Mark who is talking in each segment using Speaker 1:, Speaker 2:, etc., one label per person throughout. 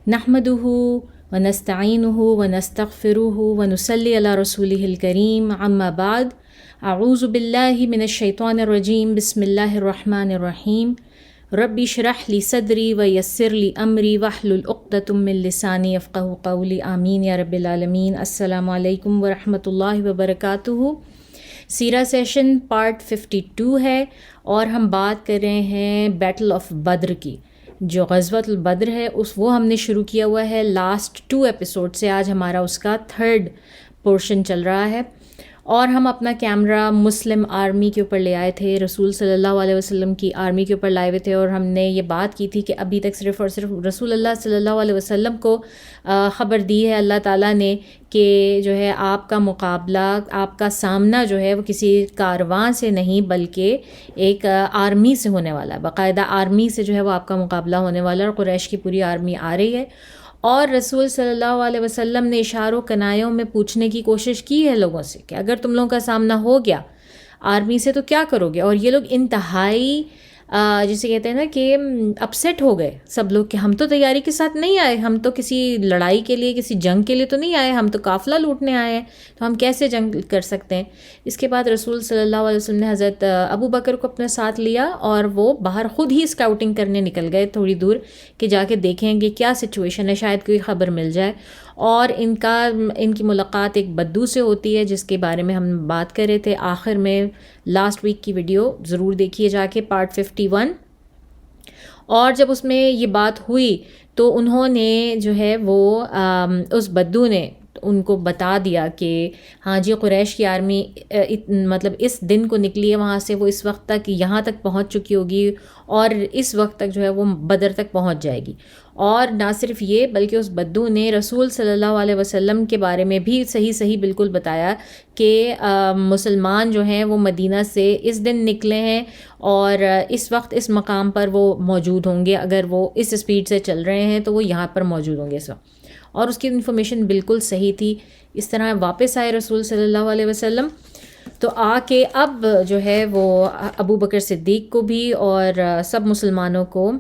Speaker 1: نحمده ونستعینه ونستغفره ونصلی علی رسوله الکریم اما بعد اعوذ باللہ من الشیطان الرجیم بسم اللہ الرحمن الرحیم رب اشرح لی صدری ویسر لی امری واحلل عقدۃ من لسانی یفقہوا قولی آمین یا رب العالمین۔ السلام علیکم ورحمۃ اللہ وبرکاتہ۔ سیرہ سیشن پارٹ 52 ہے اور ہم بات کر رہے ہیں بیٹل آف بدر کی، جو غزوۃ البدر ہے وہ ہم نے شروع کیا ہوا ہے لاسٹ 2 ایپیسوڈ سے۔ آج ہمارا اس کا 3rd پورشن چل رہا ہے اور ہم اپنا کیمرہ مسلم آرمی کے اوپر لے آئے تھے، رسول صلی اللہ علیہ وسلم کی آرمی کے اوپر لائے ہوئے تھے، اور ہم نے یہ بات کی تھی کہ ابھی تک صرف اور صرف رسول اللہ صلی اللہ علیہ وسلم کو خبر دی ہے اللہ تعالیٰ نے کہ جو ہے آپ کا مقابلہ، آپ کا سامنا جو ہے وہ کسی کارواں سے نہیں بلکہ ایک آرمی سے ہونے والا ہے، باقاعدہ آرمی سے جو ہے وہ آپ کا مقابلہ ہونے والا ہے، اور قریش کی پوری آرمی آ رہی ہے۔ اور رسول صلی اللہ علیہ وسلم نے اشاروں کنایوں میں پوچھنے کی کوشش کی ہے لوگوں سے کہ اگر تم لوگوں کا سامنا ہو گیا آرمی سے تو کیا کرو گے، اور یہ لوگ انتہائی جسے کہتے ہیں نا کہ اپسیٹ ہو گئے سب لوگ کہ ہم تو تیاری کے ساتھ نہیں آئے، ہم تو کسی لڑائی کے لیے کسی جنگ کے لیے تو نہیں آئے، ہم تو قافلہ لوٹنے آئے ہیں، تو ہم کیسے جنگ کر سکتے ہیں۔ اس کے بعد رسول صلی اللہ علیہ وسلم نے حضرت ابو بکر کو اپنے ساتھ لیا اور وہ باہر خود ہی اسکاؤٹنگ کرنے نکل گئے تھوڑی دور کہ جا کے دیکھیں گے کیا سچویشن ہے، شاید کوئی خبر مل جائے۔ اور ان کی ملاقات ایک بدو سے ہوتی ہے جس کے بارے میں ہم بات کر رہے تھے آخر میں۔ لاسٹ ویک کی ویڈیو ضرور دیکھیے جا کے، پارٹ 51۔ اور جب اس میں یہ بات ہوئی تو انہوں نے جو ہے وہ اس بدو نے ان کو بتا دیا کہ ہاں جی قریش کی آرمی مطلب اس دن کو نکلی ہے وہاں سے، وہ اس وقت تک یہاں تک پہنچ چکی ہوگی اور اس وقت تک جو ہے وہ بدر تک پہنچ جائے گی۔ اور نہ صرف یہ بلکہ اس بدو نے رسول صلی اللہ علیہ وسلم کے بارے میں بھی صحیح بالکل بتایا کہ مسلمان جو ہیں وہ مدینہ سے اس دن نکلے ہیں اور اس وقت اس مقام پر وہ موجود ہوں گے، اگر وہ اس اسپیڈ سے چل رہے ہیں تو وہ یہاں پر موجود ہوں گے اس وقت۔ اور اس کی انفارمیشن بالکل صحیح تھی۔ اس طرح واپس آئے رسول صلی اللہ علیہ وسلم، تو آ کے اب جو ہے وہ ابو بکر صدیق کو بھی اور سب مسلمانوں کو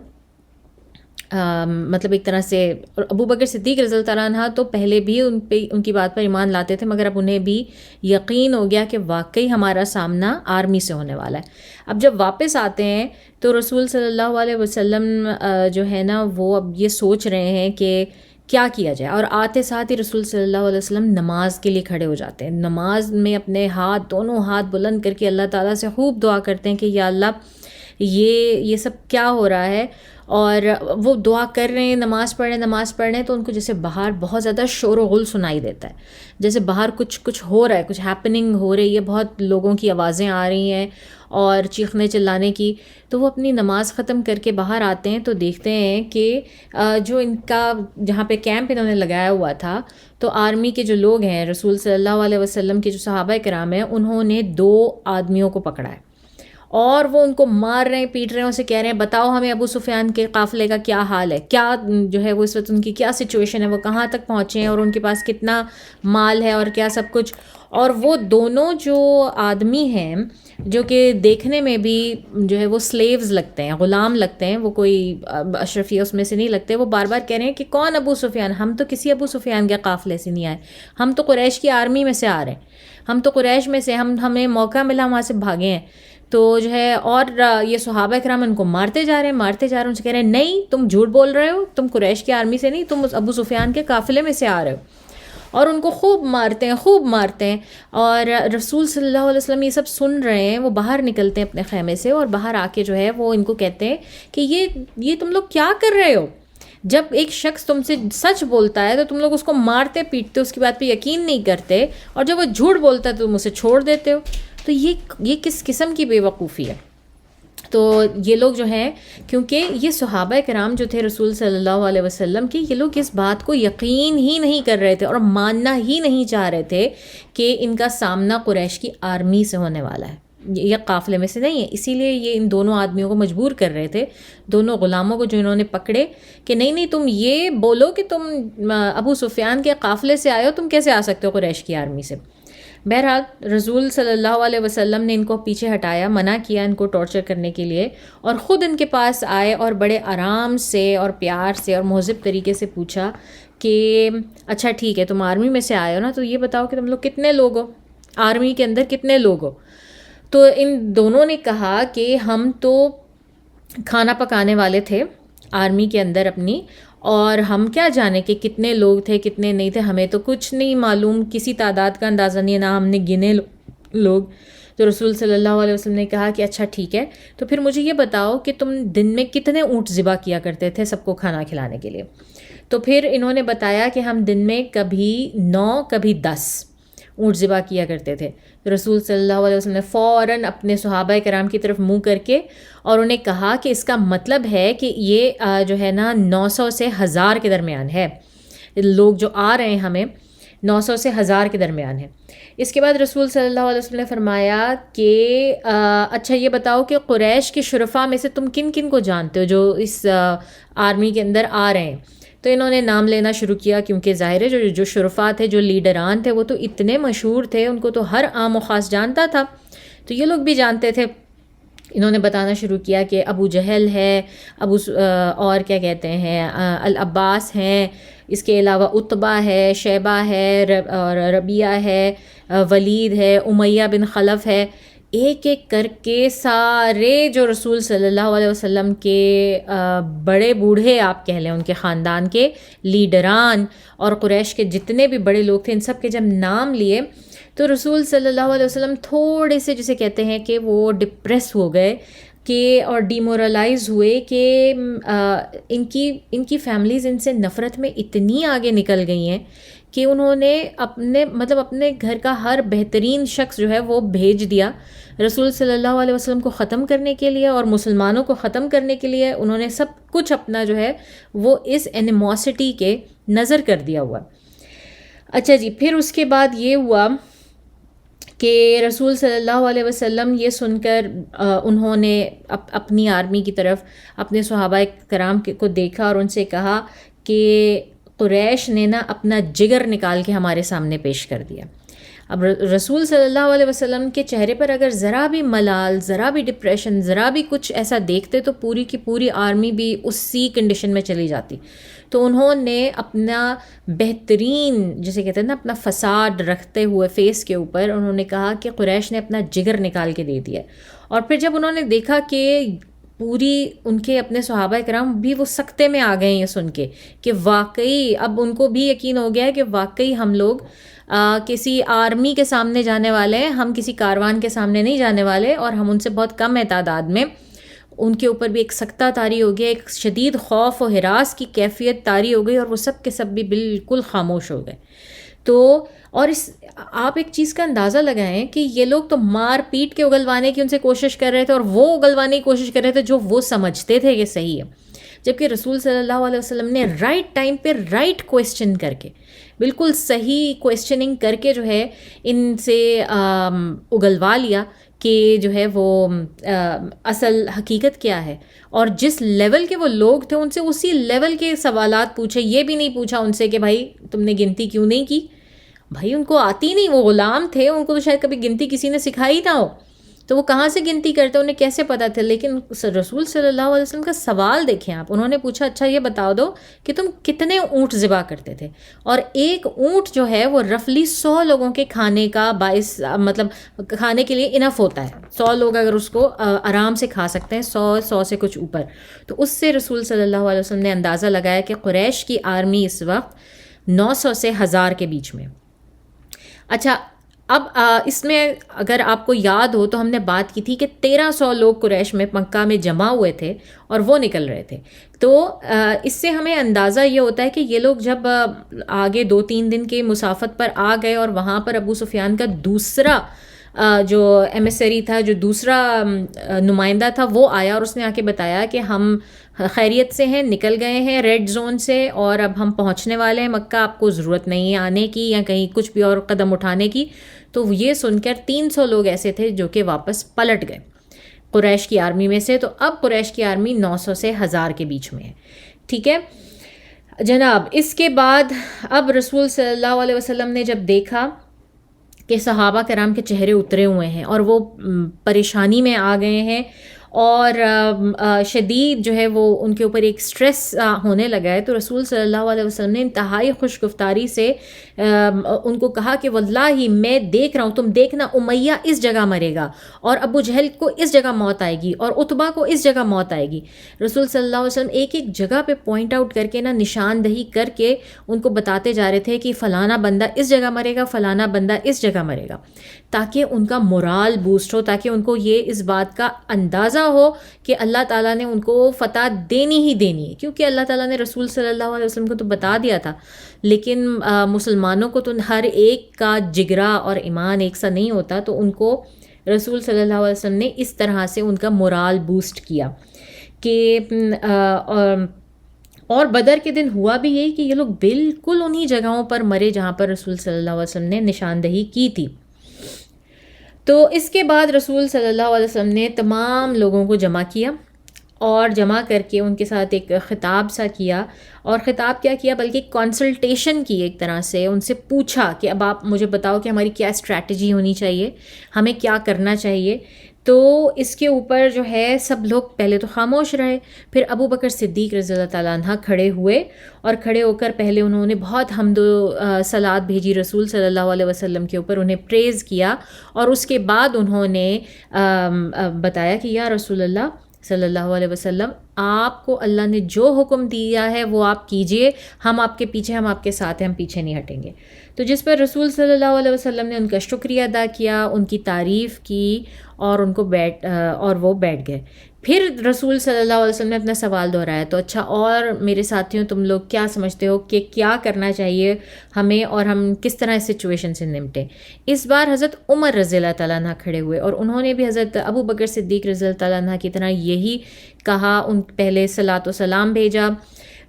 Speaker 1: مطلب ایک طرح سے، ابو بکر صدیق رضی اللہ تعالیٰ عنہ تو پہلے بھی ان کی بات پر ایمان لاتے تھے، مگر اب انہیں بھی یقین ہو گیا کہ واقعی ہمارا سامنا آرمی سے ہونے والا ہے۔ اب جب واپس آتے ہیں تو رسول صلی اللہ علیہ وسلم جو ہے نا وہ اب یہ سوچ رہے ہیں کہ کیا کیا جائے، اور آتے ساتھ ہی رسول صلی اللہ علیہ وسلم نماز کے لیے کھڑے ہو جاتے ہیں۔ نماز میں اپنے دونوں ہاتھ بلند کر کے اللہ تعالیٰ سے خوب دعا کرتے ہیں کہ یا اللہ یہ سب کیا ہو رہا ہے۔ اور وہ دعا کر رہے ہیں، نماز پڑھ رہے ہیں تو ان کو جیسے باہر بہت زیادہ شور و غل سنائی دیتا ہے، جیسے باہر کچھ ہو رہا ہے، کچھ ہیپننگ ہو رہی ہے، بہت لوگوں کی آوازیں آ رہی ہیں اور چیخنے چلانے کی۔ تو وہ اپنی نماز ختم کر کے باہر آتے ہیں تو دیکھتے ہیں کہ جو ان کا جہاں پہ کیمپ انہوں نے لگایا ہوا تھا، تو آرمی کے جو لوگ ہیں رسول صلی اللہ علیہ وسلم کے جو صحابہ کرام ہیں، انہوں نے 2 آدمیوں کو پکڑا ہے اور وہ ان کو مار رہے ہیں، پیٹ رہے ہیں، اسے کہہ رہے ہیں بتاؤ ہمیں ابو سفیان کے قافلے کا کیا حال ہے، کیا جو ہے وہ اس وقت ان کی کیا سچویشن ہے، وہ کہاں تک پہنچے ہیں اور ان کے پاس کتنا مال ہے اور کیا سب کچھ۔ اور وہ دونوں جو آدمی ہیں جو کہ دیکھنے میں بھی جو ہے وہ سلیوز لگتے ہیں، غلام لگتے ہیں، وہ کوئی اشرفیہ اس میں سے نہیں لگتے، وہ بار بار کہہ رہے ہیں کہ کون ابو سفیان، ہم تو کسی ابو سفیان کے قافلے سے نہیں آئے، ہم تو قریش کی آرمی میں سے آ رہے ہیں، ہم تو قریش میں سے، ہمیں موقع ملا وہاں سے بھاگے ہیں۔ تو جو ہے اور یہ صحابہ کرام ان کو مارتے جا رہے ہیں، ان سے کہہ رہے ہیں نہیں تم جھوٹ بول رہے ہو، تم قریش کی آرمی سے نہیں، تم ابو سفیان کے قافلے میں سے آ رہے ہو، اور ان کو خوب مارتے ہیں۔ اور رسول صلی اللہ علیہ وسلم یہ سب سن رہے ہیں، وہ باہر نکلتے ہیں اپنے خیمے سے اور باہر آ کے جو ہے وہ ان کو کہتے ہیں کہ یہ تم لوگ کیا کر رہے ہو، جب ایک شخص تم سے سچ بولتا ہے تو تم لوگ اس کو مارتے پیٹتے، اس کی بات پہ یقین نہیں کرتے، اور جب وہ جھوٹ بولتا ہے تو تم اسے چھوڑ دیتے ہو، تو یہ کس قسم کی بے وقوفی ہے۔ تو یہ لوگ جو ہیں، کیونکہ یہ صحابہ کرام جو تھے رسول صلی اللہ علیہ وسلم کے، یہ لوگ اس بات کو یقین ہی نہیں کر رہے تھے اور ماننا ہی نہیں چاہ رہے تھے کہ ان کا سامنا قریش کی آرمی سے ہونے والا ہے، یہ قافلے میں سے نہیں ہے۔ اسی لیے یہ ان دونوں آدمیوں کو مجبور کر رہے تھے، دونوں غلاموں کو جو انہوں نے پکڑے، کہ نہیں تم یہ بولو کہ تم ابو سفیان کے قافلے سے آئے ہو، تم کیسے آ سکتے ہو قریش کی آرمی سے۔ بہرحال رسول صلی اللہ علیہ وسلم نے ان کو پیچھے ہٹایا، منع کیا ان کو ٹارچر کرنے کے لیے، اور خود ان کے پاس آئے اور بڑے آرام سے اور پیار سے اور مہذب طریقے سے پوچھا کہ اچھا ٹھیک ہے، تم آرمی میں سے آئے ہو نا، تو یہ بتاؤ کہ تم لوگ کتنے لوگ ہو، آرمی کے اندر کتنے لوگ ہو؟ تو ان دونوں نے کہا کہ ہم تو کھانا پکانے والے تھے آرمی کے اندر اپنی، اور ہم کیا جانے کہ کتنے لوگ تھے کتنے نہیں تھے، ہمیں تو کچھ نہیں معلوم، کسی تعداد کا اندازہ نہیں ہے، نہ ہم نے گنے لوگ۔ تو رسول صلی اللہ علیہ وسلم نے کہا کہ اچھا ٹھیک ہے، تو پھر مجھے یہ بتاؤ کہ تم دن میں کتنے اونٹ ذبح کیا کرتے تھے سب کو کھانا کھلانے کے لیے؟ تو پھر انہوں نے بتایا کہ ہم دن میں کبھی 9 کبھی 10 اونٹ ذبح کیا کرتے تھے۔ رسول صلی اللہ علیہ وسلم نے فوراً اپنے صحابہ کرام کی طرف منہ کر کے اور انہیں کہا کہ اس کا مطلب ہے کہ یہ جو ہے نا 900 سے 1000 کے درمیان ہے، لوگ جو آ رہے ہیں ہمیں 900 سے 1000 کے درمیان ہے۔ اس کے بعد رسول صلی اللہ علیہ وسلم نے فرمایا کہ اچھا یہ بتاؤ کہ قریش کے شرفاء میں سے تم کن کن کو جانتے ہو جو اس آرمی کے اندر آ رہے ہیں؟ تو انہوں نے نام لینا شروع کیا، کیونکہ ظاہر ہے جو شرفاء تھے، جو لیڈران تھے، وہ تو اتنے مشہور تھے، ان کو تو ہر عام و خاص جانتا تھا، تو یہ لوگ بھی جانتے تھے۔ انہوں نے بتانا شروع کیا کہ ابو جہل ہے، اور کیا کہتے ہیں العباس ہیں، اس کے علاوہ عتبہ ہے، شیبہ ہے، اور ربیعہ ہے، ولید ہے، امیہ بن خلف ہے، ایک ایک کر کے سارے جو رسول صلی اللہ علیہ وسلم کے بڑے بوڑھے آپ کہہ لیں، ان کے خاندان کے لیڈران اور قریش کے جتنے بھی بڑے لوگ تھے، ان سب کے جب نام لیے تو رسول صلی اللہ علیہ وسلم تھوڑے سے جسے کہتے ہیں کہ وہ ڈپریس ہو گئے کہ اور ڈیمورلائز ہوئے کہ ان کی فیملیز ان سے نفرت میں اتنی آگے نکل گئی ہیں کہ انہوں نے اپنے گھر کا ہر بہترین شخص جو ہے وہ بھیج دیا رسول صلی اللہ علیہ وسلم کو ختم کرنے کے لیے اور مسلمانوں کو ختم کرنے کے لیے۔ انہوں نے سب کچھ اپنا جو ہے وہ اس اینیموسٹی کے نظر کر دیا ہوا۔ اچھا جی، پھر اس کے بعد یہ ہوا کہ رسول صلی اللہ علیہ وسلم یہ سن کر انہوں نے اپنی آرمی کی طرف اپنے صحابہ کرام کو دیکھا اور ان سے کہا کہ قریش نے نا اپنا جگر نکال کے ہمارے سامنے پیش کر دیا۔ اب رسول صلی اللہ علیہ وسلم کے چہرے پر اگر ذرا بھی ملال، ذرا بھی ڈپریشن، ذرا بھی کچھ ایسا دیکھتے تو پوری کی پوری آرمی بھی اسی کنڈیشن میں چلی جاتی۔ تو انہوں نے اپنا بہترین جسے کہتے ہیں نا اپنا فساد رکھتے ہوئے فیس کے اوپر انہوں نے کہا کہ قریش نے اپنا جگر نکال کے دے دیا۔ اور پھر جب انہوں نے دیکھا کہ پوری ان کے اپنے صحابہ کرام بھی وہ سکتے میں آ گئے یہ سن کے کہ واقعی اب ان کو بھی یقین ہو گیا ہے کہ واقعی ہم لوگ کسی آرمی کے سامنے جانے والے ہیں، ہم کسی کاروان کے سامنے نہیں جانے والے، اور ہم ان سے بہت کم ہے تعداد میں۔ ان کے اوپر بھی ایک سکتہ طاری ہو گیا، ایک شدید خوف و ہراس کی کیفیت طاری ہو گئی، اور وہ سب کے سب بھی بالکل خاموش ہو گئے۔ تو اور آپ ایک چیز کا اندازہ لگائیں کہ یہ لوگ تو مار پیٹ کے اگلوانے کی ان سے کوشش کر رہے تھے، اور وہ اگلوانے کی کوشش کر رہے تھے جو وہ سمجھتے تھے کہ صحیح ہے، جبکہ رسول صلی اللہ علیہ وسلم نے رائٹ ٹائم پہ رائٹ کویسچن کر کے، بالکل صحیح کویسچننگ کر کے جو ہے ان سے اگلوا لیا کہ جو ہے وہ اصل حقیقت کیا ہے، اور جس لیول کے وہ لوگ تھے ان سے اسی لیول کے سوالات پوچھے۔ یہ بھی نہیں پوچھا ان سے کہ بھائی تم نے گنتی کیوں نہیں کی، بھائی ان کو آتی نہیں، وہ غلام تھے، ان کو تو شاید کبھی گنتی کسی نے سکھائی نہ ہو، تو وہ کہاں سے گنتی کرتے، انہیں کیسے پتہ تھا؟ لیکن رسول صلی اللہ علیہ وسلم کا سوال دیکھیں آپ، انہوں نے پوچھا اچھا یہ بتاؤ دو کہ تم کتنے اونٹ ذبح کرتے تھے، اور ایک اونٹ جو ہے وہ رفلی 100 لوگوں کے کھانے کا باعث، مطلب کھانے کے لیے انف ہوتا ہے، 100 لوگ اگر اس کو آرام سے کھا سکتے ہیں، 100 سے کچھ اوپر۔ تو اس سے رسول صلی اللہ علیہ وسلم نے اندازہ لگایا کہ قریش کی آرمی اس وقت 900 سے 1000 کے بیچ میں۔ اچھا، اب اس میں اگر آپ کو یاد ہو تو ہم نے بات کی تھی کہ 1300 لوگ قریش میں مکہ میں جمع ہوئے تھے اور وہ نکل رہے تھے۔ تو اس سے ہمیں اندازہ یہ ہوتا ہے کہ یہ لوگ جب آگے 2-3 دن کے مسافت پر آ گئے اور وہاں پر ابو سفیان کا دوسرا جو ایمیسری تھا، جو دوسرا نمائندہ تھا، وہ آیا اور اس نے آ کے بتایا کہ ہم خیریت سے ہیں، نکل گئے ہیں ریڈ زون سے، اور اب ہم پہنچنے والے ہیں مکہ، آپ کو ضرورت نہیں ہے آنے کی یا کہیں کچھ بھی اور قدم اٹھانے کی۔ تو یہ سن کر 300 لوگ ایسے تھے جو کہ واپس پلٹ گئے قریش کی آرمی میں سے۔ تو اب قریش کی آرمی 900 سے 1000 کے بیچ میں ہے، ٹھیک ہے جناب۔ اس کے بعد اب رسول صلی اللہ علیہ وسلم نے جب دیکھا کہ صحابہ کرام کے چہرے اترے ہوئے ہیں اور وہ پریشانی میں آ گئے ہیں اور شدید جو ہے وہ ان کے اوپر ایک سٹریس ہونے لگا ہے. تو رسول صلی اللہ علیہ وسلم نے انتہائی خوش گفتاری سے ان کو کہا کہ واللہ میں دیکھ رہا ہوں، تم دیکھنا امیہ اس جگہ مرے گا اور ابو جہل کو اس جگہ موت آئے گی اور عتبہ کو اس جگہ موت آئے گی. رسول صلی اللہ علیہ وسلم ایک ایک جگہ پہ پوائنٹ آؤٹ کر کے نشاندہی کر کے ان کو بتاتے جا رہے تھے کہ فلانا بندہ اس جگہ مرے گا، فلانا بندہ اس جگہ مرے گا، تاکہ ان کا مورال بوسٹ ہو، تاکہ ان کو یہ اس بات کا اندازہ ہو کہ اللہ تعالیٰ نے ان کو فتح دینی ہی دینی ہے. کیونکہ اللہ تعالیٰ نے رسول صلی اللہ علیہ وسلم کو تو بتا دیا تھا، لیکن مسلمانوں کو تو ہر ایک کا جگرا اور ایمان ایک سا نہیں ہوتا. تو ان کو رسول صلی اللہ علیہ وسلم نے اس طرح سے ان کا مورال بوسٹ کیا کہ اور بدر کے دن ہوا بھی یہی کہ یہ لوگ بالکل انہی جگہوں پر مرے جہاں پر رسول صلی اللہ علیہ وسلم نے نشاندہی کی تھی. تو اس کے بعد رسول صلی اللہ علیہ وسلم نے تمام لوگوں کو جمع کیا اور جمع کر کے ان کے ساتھ ایک خطاب سا کیا. اور خطاب کیا کیا بلکہ کنسلٹیشن کی، ایک طرح سے ان سے پوچھا کہ اب آپ مجھے بتاؤ کہ ہماری کیا اسٹریٹجی ہونی چاہیے، ہمیں کیا کرنا چاہیے. تو اس کے اوپر جو ہے سب لوگ پہلے تو خاموش رہے، پھر ابو بکر صدیق رضی اللہ تعالیٰ عنہ کھڑے ہوئے اور کھڑے ہو کر پہلے انہوں نے بہت حمد و صلات بھیجی رسول صلی اللہ علیہ وسلم کے اوپر، انہیں پریز کیا. اور اس کے بعد انہوں نے بتایا کہ یا رسول اللہ صلی اللہ علیہ وسلم، آپ کو اللہ نے جو حکم دیا ہے وہ آپ کیجئے، ہم آپ کے پیچھے، ہم آپ کے ساتھ ہیں، ہم پیچھے نہیں ہٹیں گے. تو جس پر رسول صلی اللہ علیہ وسلم نے ان کا شکریہ ادا کیا، ان کی تعریف کی اور ان کو اور وہ بیٹھ گئے. پھر رسول صلی اللہ علیہ وسلم نے اپنا سوال دہرایا، تو اچھا اور میرے ساتھیوں تم لوگ کیا سمجھتے ہو کہ کیا کرنا چاہیے ہمیں اور ہم کس طرح اس سچویشن سے نمٹیں. اس بار حضرت عمر رضی اللہ تعالیٰ عنہ کھڑے ہوئے اور انہوں نے بھی حضرت ابو بکر صدیق رضی اللہ تعالیٰ عنہ کی طرح یہی کہا. ان پہلے صلاۃ و سلام بھیجا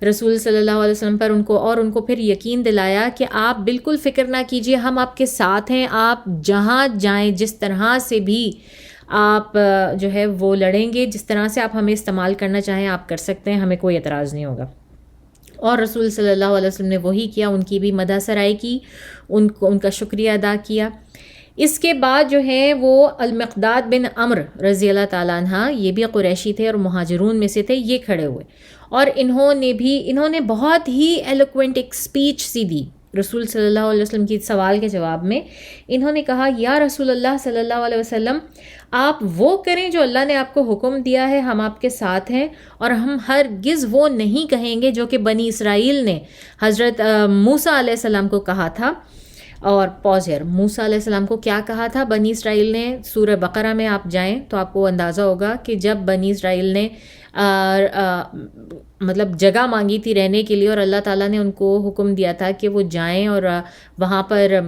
Speaker 1: رسول صلی اللہ علیہ وسلم پر، ان کو پھر یقین دلایا کہ آپ بالکل فکر نہ کیجیے، ہم آپ کے ساتھ ہیں، آپ جہاں جائیں جس طرح سے بھی آپ جو ہے وہ لڑیں گے، جس طرح سے آپ ہمیں استعمال کرنا چاہیں آپ کر سکتے ہیں، ہمیں کوئی اعتراض نہیں ہوگا. اور رسول صلی اللہ علیہ وسلم نے وہی کیا، ان کی بھی مدح سرائی کی، ان کا شکریہ ادا کیا. اس کے بعد جو ہے وہ المقداد بن عمر رضی اللہ تعالیٰ عنہ، یہ بھی قریشی تھے اور مہاجرون میں سے تھے، یہ کھڑے ہوئے اور انہوں نے بہت ہی ایلوکوینٹ ایک اسپیچ سی دی رسول صلی اللہ علیہ وسلم کی سوال کے جواب میں. انہوں نے کہا یا رسول اللہ صلی اللہ علیہ وسلم، آپ وہ کریں جو اللہ نے آپ کو حکم دیا ہے، ہم آپ کے ساتھ ہیں اور ہم ہرگز وہ نہیں کہیں گے جو کہ بنی اسرائیل نے حضرت موسیٰ علیہ السلام کو کہا تھا. اور موسیٰ علیہ السلام کو کیا کہا تھا بنی اسرائیل نے؟ سورہ بقرہ میں آپ جائیں تو آپ کو اندازہ ہوگا کہ جب بنی اسرائیل نے مطلب جگہ مانگی تھی رہنے کے لیے اور اللہ تعالیٰ نے ان کو حکم دیا تھا کہ وہ جائیں اور وہاں پر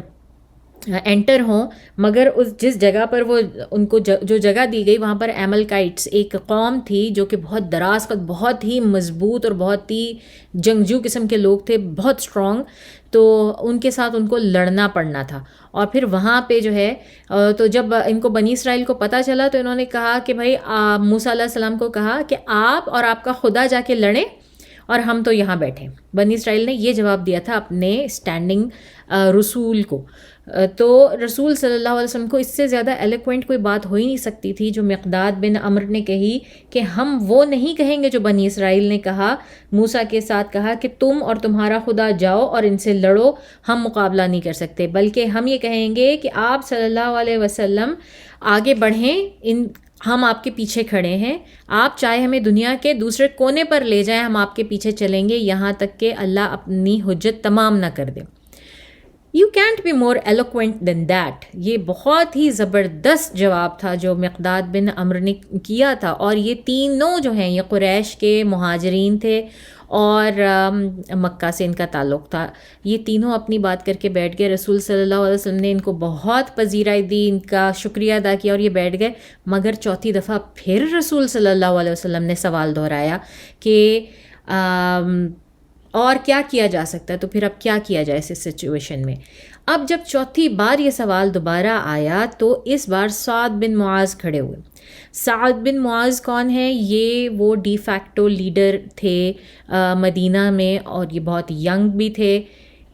Speaker 1: انٹر ہوں، مگر جس جگہ پر وہ ان کو جو جگہ دی گئی وہاں پر ایملکائٹس ایک قوم تھی جو کہ بہت دراز قد، بہت ہی مضبوط اور بہت ہی جنگجو قسم کے لوگ تھے، بہت اسٹرانگ. تو ان کے ساتھ ان کو لڑنا پڑنا تھا. اور پھر وہاں پہ جو ہے تو جب ان کو بنی اسرائیل کو پتہ چلا تو انہوں نے کہا کہ بھائی موسیٰ علیہ السلام کو کہا کہ آپ اور آپ کا خدا جا کے لڑیں اور ہم تو یہاں بیٹھیں. بنی اسرائیل نے یہ جواب دیا تھا اپنے اسٹینڈنگ رسول کو. تو رسول صلی اللہ علیہ وسلم کو اس سے زیادہ ایلیکوینٹ کوئی بات ہو ہی نہیں سکتی تھی جو مقداد بن عمر نے کہی کہ ہم وہ نہیں کہیں گے جو بنی اسرائیل نے کہا، موسیٰ کے ساتھ کہا کہ تم اور تمہارا خدا جاؤ اور ان سے لڑو، ہم مقابلہ نہیں کر سکتے، بلکہ ہم یہ کہیں گے کہ آپ صلی اللہ علیہ وسلم آگے بڑھیں، ہم آپ کے پیچھے کھڑے ہیں، آپ چاہے ہمیں دنیا کے دوسرے کونے پر لے جائیں، ہم آپ کے پیچھے چلیں گے یہاں تک کہ اللہ اپنی حجت تمام نہ کر دے. You can't be more eloquent than that. یہ بہت ہی زبردست جواب تھا جو مقداد بن عمر نے کیا تھا. اور یہ تینوں جو ہیں یہ قریش کے مہاجرین تھے اور مکہ سے ان کا تعلق تھا. یہ تینوں اپنی بات کر کے بیٹھ گئے. رسول صلی اللہ علیہ وسلم نے ان کو بہت پذیرائی دی، ان کا شکریہ ادا کیا اور یہ بیٹھ گئے. مگر چوتھی دفعہ پھر رسول صلی اللہ علیہ وسلم نے سوال دہرایا کہ اور کیا کیا جا سکتا ہے، تو پھر اب کیا کیا جائے اس سچویشن میں. اب جب چوتھی بار یہ سوال دوبارہ آیا تو اس بار سعد بن معاذ کھڑے ہوئے. سعد بن معاذ کون ہے؟ یہ وہ ڈی فیکٹو لیڈر تھے مدینہ میں اور یہ بہت ینگ بھی تھے،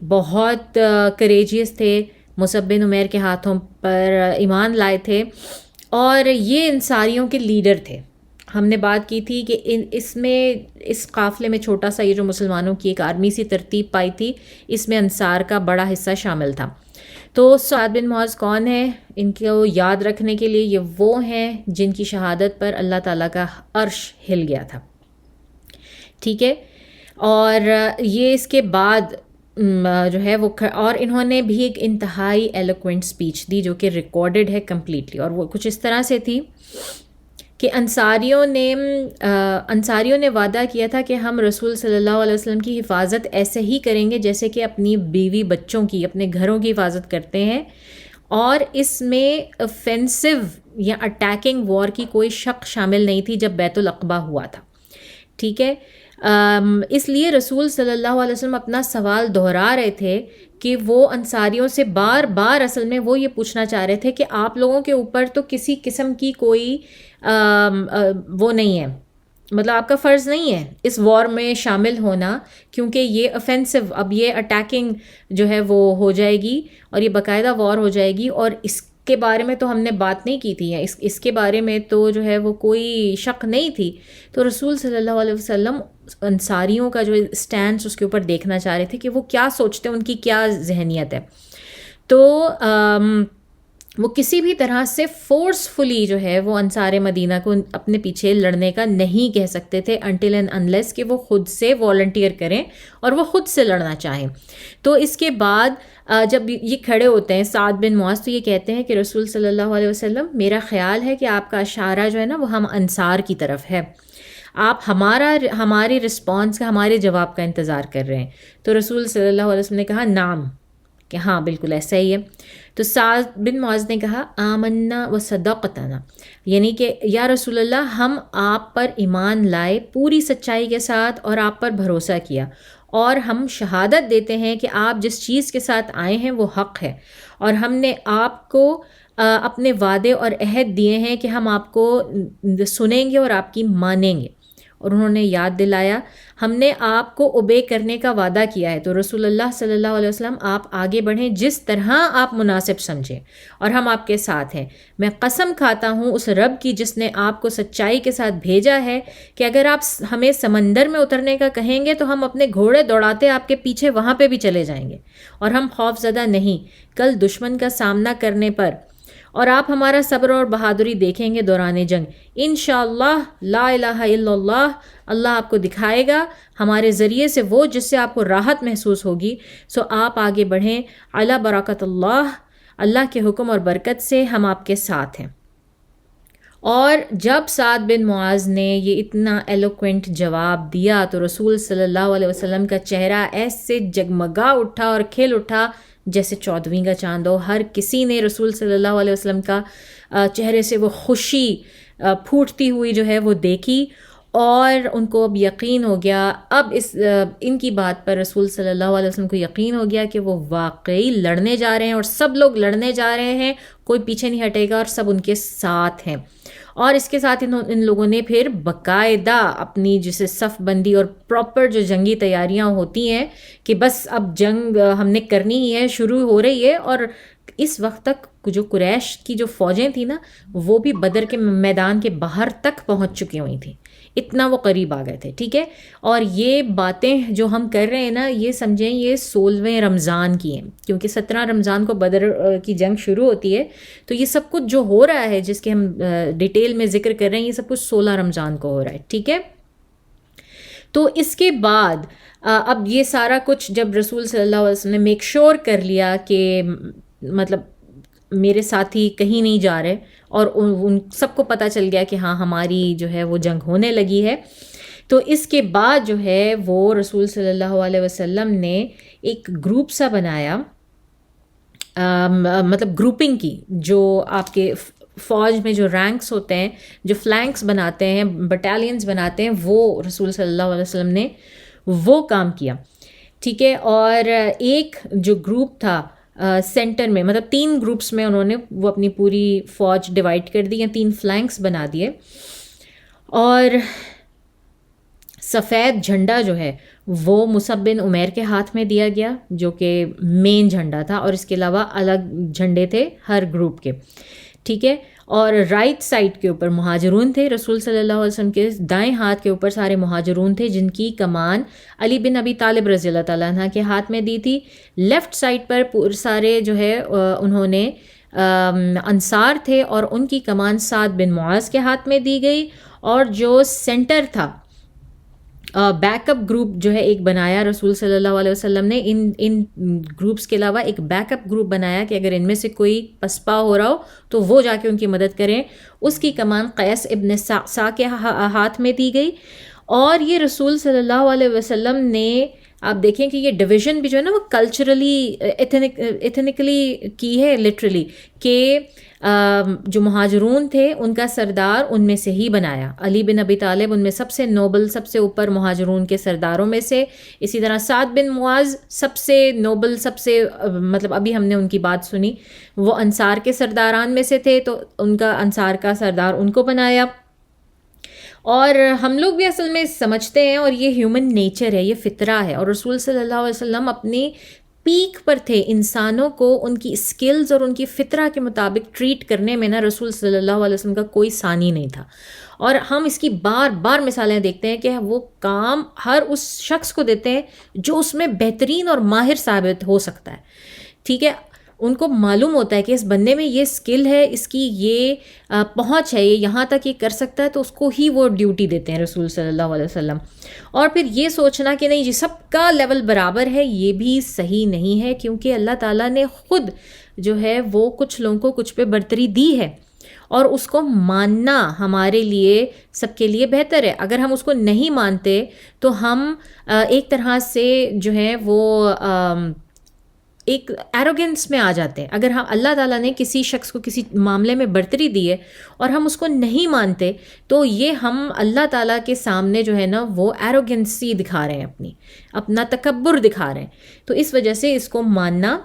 Speaker 1: بہت کریجیس تھے. مصعب بن عمیر کے ہاتھوں پر ایمان لائے تھے، اور یہ انصاریوں کے لیڈر تھے. ہم نے بات کی تھی کہ اس قافلے میں چھوٹا سا یہ جو مسلمانوں کی ایک آرمی سی ترتیب پائی تھی، اس میں انصار کا بڑا حصہ شامل تھا. تو سعد بن معاذ کون ہے؟ ان کو یاد رکھنے کے لیے، یہ وہ ہیں جن کی شہادت پر اللہ تعالیٰ کا عرش ہل گیا تھا. ٹھیک ہے، اور یہ اس کے بعد جو ہے وہ اور انہوں نے بھی ایک انتہائی ایلوکوینٹ اسپیچ دی جو کہ ریکارڈڈ ہے کمپلیٹلی، اور وہ کچھ اس طرح سے تھی کہ انصاریوں نے وعدہ کیا تھا کہ ہم رسول صلی اللہ علیہ وسلم کی حفاظت ایسے ہی کریں گے جیسے کہ اپنی بیوی بچوں کی، اپنے گھروں کی حفاظت کرتے ہیں، اور اس میں اوفینسو یا اٹیکنگ وار کی کوئی شق شامل نہیں تھی جب بیت العقبہ ہوا تھا. ٹھیک ہے، اس لیے رسول صلی اللہ علیہ وسلم اپنا سوال دہرا رہے تھے کہ وہ انصاریوں سے بار بار اصل میں وہ یہ پوچھنا چاہ رہے تھے کہ آپ لوگوں کے اوپر تو کسی قسم کی کوئی وہ نہیں ہے، مطلب آپ کا فرض نہیں ہے اس وار میں شامل ہونا، کیونکہ یہ اوفینسو، اب یہ اٹیکنگ جو ہے وہ ہو جائے گی اور یہ باقاعدہ وار ہو جائے گی، اور اس کے بارے میں تو ہم نے بات نہیں کی تھی، اس کے بارے میں تو جو ہے وہ کوئی شک نہیں تھی. تو رسول صلی اللہ علیہ وسلم انصاریوں کا جو اسٹینڈس اس کے اوپر دیکھنا چاہ رہے تھے کہ وہ کیا سوچتے ہیں، ان کی کیا ذہنیت ہے. تو وہ کسی بھی طرح سے فورسفلی جو ہے وہ انصار مدینہ کو اپنے پیچھے لڑنے کا نہیں کہہ سکتے تھے until and unless کہ وہ خود سے والنٹیئر کریں اور وہ خود سے لڑنا چاہیں. تو اس کے بعد جب یہ کھڑے ہوتے ہیں سعد بن معاذ، تو یہ کہتے ہیں کہ رسول صلی اللہ علیہ وسلم، میرا خیال ہے کہ آپ کا اشارہ جو ہے نا وہ ہم انصار کی طرف ہے، آپ ہماری رسپانس کا، ہمارے جواب کا انتظار کر رہے ہیں. تو رسول صلی اللہ علیہ وسلم نے کہا نام، کہ ہاں بالکل ایسا ہی ہے. تو سعد بن معاذ نے کہا آمنا و صدقتنا، یعنی کہ یا رسول اللہ، ہم آپ پر ایمان لائے پوری سچائی کے ساتھ اور آپ پر بھروسہ کیا، اور ہم شہادت دیتے ہیں کہ آپ جس چیز کے ساتھ آئے ہیں وہ حق ہے، اور ہم نے آپ کو اپنے وعدے اور عہد دیے ہیں کہ ہم آپ کو سنیں گے اور آپ کی مانیں گے. اور انہوں نے یاد دلایا ہم نے آپ کو اوبے کرنے کا وعدہ کیا ہے، تو رسول اللہ صلی اللہ علیہ وسلم آپ آگے بڑھیں جس طرح آپ مناسب سمجھیں، اور ہم آپ کے ساتھ ہیں. میں قسم کھاتا ہوں اس رب کی جس نے آپ کو سچائی کے ساتھ بھیجا ہے کہ اگر آپ ہمیں سمندر میں اترنے کا کہیں گے تو ہم اپنے گھوڑے دوڑاتے آپ کے پیچھے وہاں پہ بھی چلے جائیں گے، اور ہم خوف زدہ نہیں کل دشمن کا سامنا کرنے پر، اور آپ ہمارا صبر اور بہادری دیکھیں گے دوران جنگ. انشاءاللہ لا الہ الا اللہ، اللہ آپ کو دکھائے گا ہمارے ذریعے سے وہ جس سے آپ کو راحت محسوس ہوگی. سو آپ آگے بڑھیں، علی برکت اللہ، اللہ کے حکم اور برکت سے ہم آپ کے ساتھ ہیں. اور جب سعد بن معاذ نے یہ اتنا ایلوکوینٹ جواب دیا تو رسول صلی اللہ علیہ وسلم کا چہرہ ایسے جگمگا اٹھا اور کھل اٹھا جیسے 14ویں کا چاند ہو. ہر کسی نے رسول صلی اللہ علیہ وسلم کا چہرے سے وہ خوشی پھوٹتی ہوئی جو ہے وہ دیکھی، اور ان کو اب یقین ہو گیا، اب ان کی بات پر رسول صلی اللہ علیہ وسلم کو یقین ہو گیا کہ وہ واقعی لڑنے جا رہے ہیں، اور سب لوگ لڑنے جا رہے ہیں، کوئی پیچھے نہیں ہٹے گا، اور سب ان کے ساتھ ہیں. اور اس کے ساتھ ان لوگوں نے پھر باقاعدہ اپنی جسے صف بندی اور پراپر جو جنگی تیاریاں ہوتی ہیں کہ بس اب جنگ ہم نے کرنی ہی ہے، شروع ہو رہی ہے. اور اس وقت تک جو قریش کی جو فوجیں تھیں نا وہ بھی بدر کے میدان کے باہر تک پہنچ چکی ہوئی تھیں، اتنا وہ قریب آ گئے تھے. ٹھیک ہے، اور یہ باتیں جو ہم کر رہے ہیں نا یہ سمجھیں یہ 16ویں رمضان کی ہیں، کیونکہ 17 رمضان کو بدر کی جنگ شروع ہوتی ہے. تو یہ سب کچھ جو ہو رہا ہے جس کے ہم ڈیٹیل میں ذکر کر رہے ہیں یہ سب کچھ 16 رمضان کو ہو رہا ہے. ٹھیک ہے، تو اس کے بعد اب یہ سارا کچھ جب رسول صلی اللہ علیہ وسلم نے میک شور کر لیا کہ مطلب میرے ساتھی کہیں نہیں جا رہے، اور ان سب کو پتہ چل گیا کہ ہاں ہماری جو ہے وہ جنگ ہونے لگی ہے، تو اس کے بعد جو ہے وہ رسول صلی اللہ علیہ وسلم نے ایک گروپ سا بنایا، مطلب گروپنگ کی، جو آپ کے فوج میں جو رینکس ہوتے ہیں، جو فلینکس بناتے ہیں، بٹالینز بناتے ہیں، وہ رسول صلی اللہ علیہ وسلم نے وہ کام کیا. ٹھیک ہے، اور ایک جو گروپ تھا سینٹر میں، مطلب 3 گروپس میں انہوں نے وہ اپنی پوری فوج ڈیوائڈ کر دی، یا 3 فلینکس بنا دیے. اور سفید جھنڈا جو ہے وہ مصعب بن عمیر کے ہاتھ میں دیا گیا جو کہ مین جھنڈا تھا، اور اس کے علاوہ الگ جھنڈے تھے ہر گروپ کے، ٹھیک ہے. اور رائٹ سائڈ کے اوپر مہاجرون تھے، رسول صلی اللہ علیہ وسلم کے دائیں ہاتھ کے اوپر سارے مہاجرون تھے جن کی کمان علی بن ابی طالب رضی اللہ تعالیٰ عنہ کے ہاتھ میں دی تھی. لیفٹ سائڈ پر سارے جو ہے انہوں نے انصار تھے اور ان کی کمان سعد بن معاذ کے ہاتھ میں دی گئی. اور جو سینٹر تھا بیک اپ گروپ جو ہے ایک بنایا رسول صلی اللہ علیہ وسلم نے، ان گروپس کے علاوہ ایک بیک اپ گروپ بنایا کہ اگر ان میں سے کوئی پسپا ہو رہا ہو تو وہ جا کے ان کی مدد کریں. اس کی کمان قیس ابن سع کے ہاتھ میں دی گئی. اور یہ رسول صلی اللہ علیہ وسلم نے، آپ دیکھیں کہ یہ ڈویژن بھی جو ہے نا وہ کلچرلی ایتھنکلی کی ہے لٹرلی، کہ جو مہاجرون تھے ان کا سردار ان میں سے ہی بنایا. علی بن ابی طالب ان میں سب سے نوبل، سب سے اوپر مہاجرون کے سرداروں میں سے. اسی طرح سعد بن معاذ سب سے نوبل، سب سے مطلب ابھی ہم نے ان کی بات سنی، وہ انصار کے سرداران میں سے تھے، تو ان کا انصار کا سردار ان کو بنایا. اور ہم لوگ بھی اصل میں سمجھتے ہیں، اور یہ ہیومن نیچر ہے، یہ فطرہ ہے. اور رسول صلی اللہ علیہ وسلم اپنی پیک پر تھے، انسانوں کو ان کی اسکلز اور ان کی فطرہ کے مطابق ٹریٹ کرنے میں نا رسول صلی اللہ علیہ وسلم کا کوئی ثانی نہیں تھا. اور ہم اس کی بار بار مثالیں دیکھتے ہیں کہ وہ کام ہر اس شخص کو دیتے ہیں جو اس میں بہترین اور ماہر ثابت ہو سکتا ہے، ٹھیک ہے. ان کو معلوم ہوتا ہے کہ اس بندے میں یہ اسکل ہے، اس کی یہ پہنچ ہے، یہ یہاں تک یہ کر سکتا ہے، تو اس کو ہی وہ ڈیوٹی دیتے ہیں رسول صلی اللہ علیہ وسلم. اور پھر یہ سوچنا کہ نہیں جی سب کا لیول برابر ہے، یہ بھی صحیح نہیں ہے، کیونکہ اللہ تعالیٰ نے خود جو ہے وہ کچھ لوگوں کو کچھ پہ برتری دی ہے، اور اس کو ماننا ہمارے لیے سب کے لیے بہتر ہے. اگر ہم اس کو نہیں مانتے تو ہم ایک طرح سے جو ہے وہ ایک ایروگنس میں آ جاتے ہیں. اگر ہم اللہ تعالیٰ نے کسی شخص کو کسی معاملے میں برتری دی ہے اور ہم اس کو نہیں مانتے، تو یہ ہم اللہ تعالیٰ کے سامنے جو ہے نا وہ ایروگنسی دکھا رہے ہیں، اپنا تکبر دکھا رہے ہیں. تو اس وجہ سے اس کو ماننا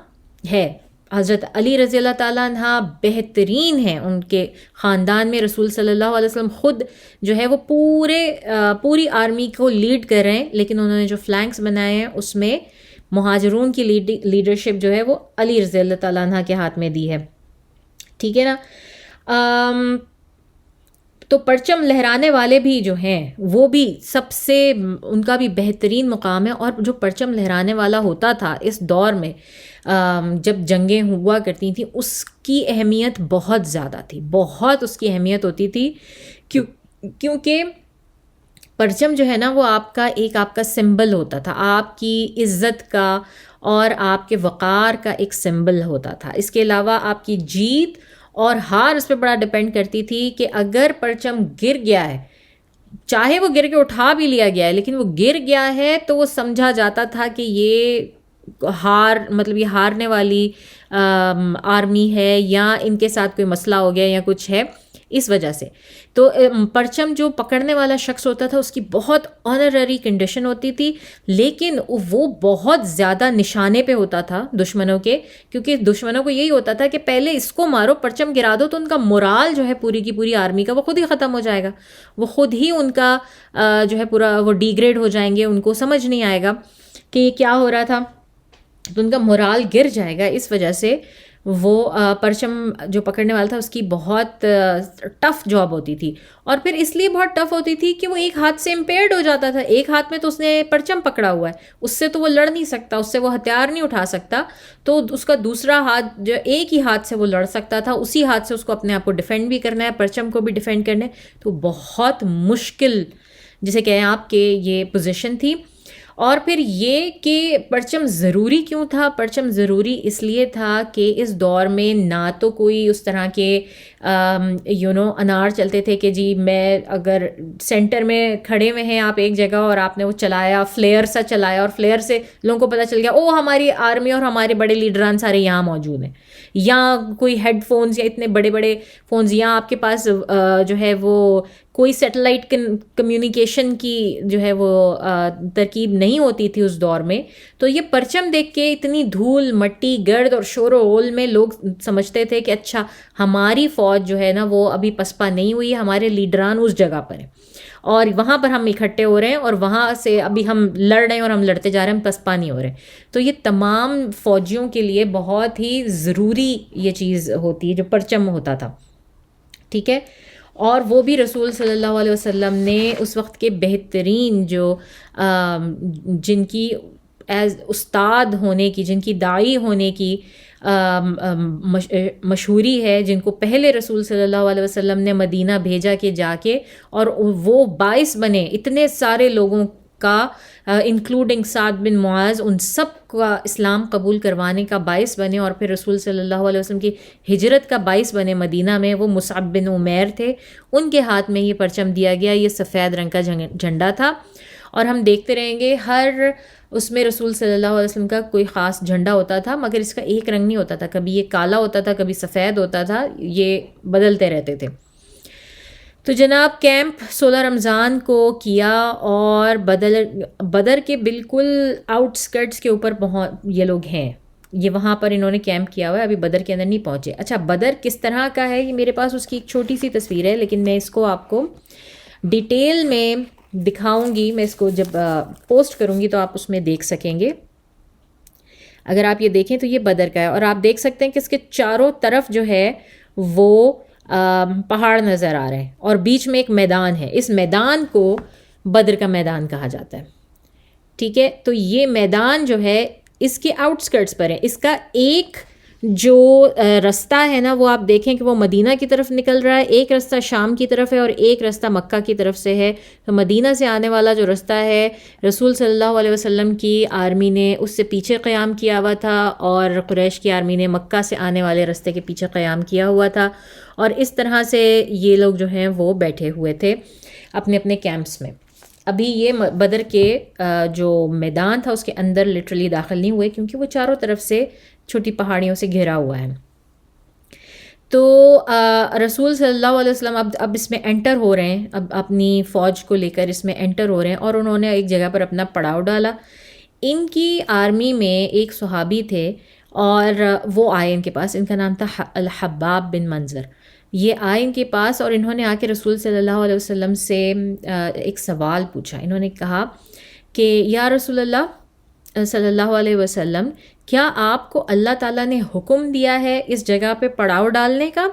Speaker 1: ہے. حضرت علی رضی اللہ تعالیٰ عنہ بہترین ہیں، ان کے خاندان میں رسول صلی اللہ علیہ وسلم خود جو ہے وہ پوری آرمی کو لیڈ کر رہے ہیں، لیکن انہوں نے جو فلینکس بنائے ہیں اس میں مہاجرون کی لیڈرشپ جو ہے وہ علی رضی اللہ تعالیٰ عنہ کے ہاتھ میں دی ہے، ٹھیک ہے نا. تو پرچم لہرانے والے بھی جو ہیں وہ بھی سب سے ان کا بھی بہترین مقام ہے. اور جو پرچم لہرانے والا ہوتا تھا اس دور میں جب جنگیں ہوا کرتی تھیں، اس کی اہمیت بہت زیادہ تھی، بہت اس کی اہمیت ہوتی تھی، کیونکہ پرچم جو ہے نا وہ آپ کا سمبل ہوتا تھا، آپ کی عزت کا اور آپ کے وقار کا ایک سمبل ہوتا تھا. اس کے علاوہ آپ کی جیت اور ہار اس پہ بڑا ڈیپینڈ کرتی تھی کہ اگر پرچم گر گیا ہے، چاہے وہ گر کے اٹھا بھی لیا گیا ہے، لیکن وہ گر گیا ہے تو وہ سمجھا جاتا تھا کہ یہ مطلب یہ ہارنے والی آرمی ہے، یا ان کے ساتھ کوئی مسئلہ ہو گیا یا کچھ ہے اس وجہ سے. تو پرچم جو پکڑنے والا شخص ہوتا تھا اس کی بہت آنرری کنڈیشن ہوتی تھی، لیکن وہ بہت زیادہ نشانے پہ ہوتا تھا دشمنوں کے، کیونکہ دشمنوں کو یہی ہوتا تھا کہ پہلے اس کو مارو، پرچم گرا دو تو ان کا مورال جو ہے پوری کی پوری آرمی کا وہ خود ہی ختم ہو جائے گا، وہ خود ہی ان کا جو ہے پورا وہ ڈیگریڈ ہو جائیں گے، ان کو سمجھ نہیں آئے گا کہ یہ کیا ہو رہا تھا، تو ان کا مورال گر جائے گا. اس وجہ سے وہ پرچم جو پکڑنے والا تھا اس کی بہت ٹف جاب ہوتی تھی. اور پھر اس لیے بہت ٹف ہوتی تھی کہ وہ ایک ہاتھ سے امپیئرڈ ہو جاتا تھا، ایک ہاتھ میں تو اس نے پرچم پکڑا ہوا ہے، اس سے تو وہ لڑ نہیں سکتا، اس سے وہ ہتھیار نہیں اٹھا سکتا، تو اس کا دوسرا ہاتھ جو ایک ہی ہاتھ سے وہ لڑ سکتا تھا، اسی ہاتھ سے اس کو اپنے آپ کو ڈیفینڈ بھی کرنا ہے، پرچم کو بھی ڈیفینڈ کرنا ہے. تو بہت مشکل جسے کہیں آپ کے یہ پوزیشن تھی. اور پھر یہ کہ پرچم ضروری کیوں تھا؟ پرچم ضروری اس لیے تھا کہ اس دور میں نہ تو کوئی اس طرح کے انار چلتے تھے کہ جی میں اگر سینٹر میں کھڑے ہوئے ہیں آپ ایک جگہ اور آپ نے وہ چلایا، فلیئر سا چلایا، اور فلیئر سے لوگوں کو پتہ چل گیا او ہماری آرمی اور ہمارے بڑے لیڈران سارے یہاں موجود ہیں، یا کوئی ہیڈ فونز یا اتنے بڑے بڑے فونز، یا آپ کے پاس جو ہے وہ کوئی سیٹلائٹ کمیونیکیشن کی جو ہے وہ ترکیب نہیں ہوتی تھی اس دور میں. تو یہ پرچم دیکھ کے اتنی دھول مٹی گرد اور شور و غول میں لوگ سمجھتے تھے کہ اچھا ہماری فوج جو ہے نا وہ ابھی پسپا نہیں ہوئی، ہمارے لیڈران اس جگہ پر ہیں. اور وہاں پر ہم اکٹھے ہو رہے ہیں اور وہاں سے ابھی ہم لڑ رہے ہیں اور ہم لڑتے جا رہے ہیں، ہم پسپا نہیں ہو رہے. تو یہ تمام فوجیوں کے لیے بہت ہی ضروری یہ چیز ہوتی ہے جو پرچم ہوتا تھا. ٹھیک ہے. اور وہ بھی رسول صلی اللہ علیہ وسلم نے اس وقت کے بہترین جو جن کی ایز استاد ہونے کی، جن کی داعی ہونے کی مشہوری ہے، جن کو پہلے رسول صلی اللہ علیہ وسلم نے مدینہ بھیجا کہ جا کے، اور وہ باعث بنے اتنے سارے لوگوں کا انکلوڈنگ سعد بن معاذ، ان سب کا اسلام قبول کروانے کا باعث بنے، اور پھر رسول صلی اللہ علیہ وسلم کی ہجرت کا باعث بنے مدینہ میں، وہ مصعب بن عمیر تھے. ان کے ہاتھ میں یہ پرچم دیا گیا. یہ سفید رنگ کا جھنڈا تھا، اور ہم دیکھتے رہیں گے ہر اس میں رسول صلی اللہ علیہ وسلم کا کوئی خاص جھنڈا ہوتا تھا، مگر اس کا ایک رنگ نہیں ہوتا تھا. کبھی یہ کالا ہوتا تھا، کبھی سفید ہوتا تھا، یہ بدلتے رہتے تھے. تو جناب کیمپ 16 رمضان کو کیا، اور بدر کے بالکل آؤٹ سکرٹس کے اوپر یہ لوگ ہیں، یہ وہاں پر انہوں نے کیمپ کیا ہوا ہے، ابھی بدر کے اندر نہیں پہنچے. اچھا بدر کس طرح کا ہے، یہ میرے پاس اس کی ایک چھوٹی سی تصویر ہے، لیکن میں اس کو آپ کو ڈیٹیل میں دکھاؤں گی. میں اس کو جب پوسٹ کروں گی تو آپ اس میں دیکھ سکیں گے. اگر آپ یہ دیکھیں تو یہ بدر کا ہے، اور آپ دیکھ سکتے ہیں کہ اس کے چاروں طرف جو ہے وہ پہاڑ نظر آ رہے ہیں، اور بیچ میں ایک میدان ہے. اس میدان کو بدر کا میدان کہا جاتا ہے. ٹھیک ہے. تو یہ میدان جو ہے اس کے آؤٹ سکرٹس پر ہے. اس کا ایک جو رستہ ہے نا، وہ آپ دیکھیں کہ وہ مدینہ کی طرف نکل رہا ہے، ایک رستہ شام کی طرف ہے، اور ایک رستہ مکہ کی طرف سے ہے. تو مدینہ سے آنے والا جو رستہ ہے، رسول صلی اللہ علیہ وسلم کی آرمی نے اس سے پیچھے قیام کیا ہوا تھا، اور قریش کی آرمی نے مکہ سے آنے والے رستے کے پیچھے قیام کیا ہوا تھا. اور اس طرح سے یہ لوگ جو ہیں وہ بیٹھے ہوئے تھے اپنے اپنے کیمپس میں. ابھی یہ بدر کے جو میدان تھا اس کے اندر لٹرلی داخل نہیں ہوئے، کیونکہ وہ چاروں طرف سے چھوٹی پہاڑیوں سے گھرا ہوا ہے. تو رسول صلی اللہ علیہ وسلم اب اس میں انٹر ہو رہے ہیں، اب اپنی فوج کو لے کر اس میں انٹر ہو رہے ہیں، اور انہوں نے ایک جگہ پر اپنا پڑاؤ ڈالا. ان کی آرمی میں ایک صحابی تھے، اور وہ آئے ان کے پاس. ان کا نام تھا الحباب بن منظر. یہ آئے ان کے پاس، اور انہوں نے آ کے رسول صلی اللہ علیہ وسلم سے ایک سوال پوچھا. انہوں نے کہا کہ یا رسول اللہ صلی اللہ علیہ وسلم، کیا آپ کو اللہ تعالیٰ نے حکم دیا ہے اس جگہ پہ پڑاؤ ڈالنے کا،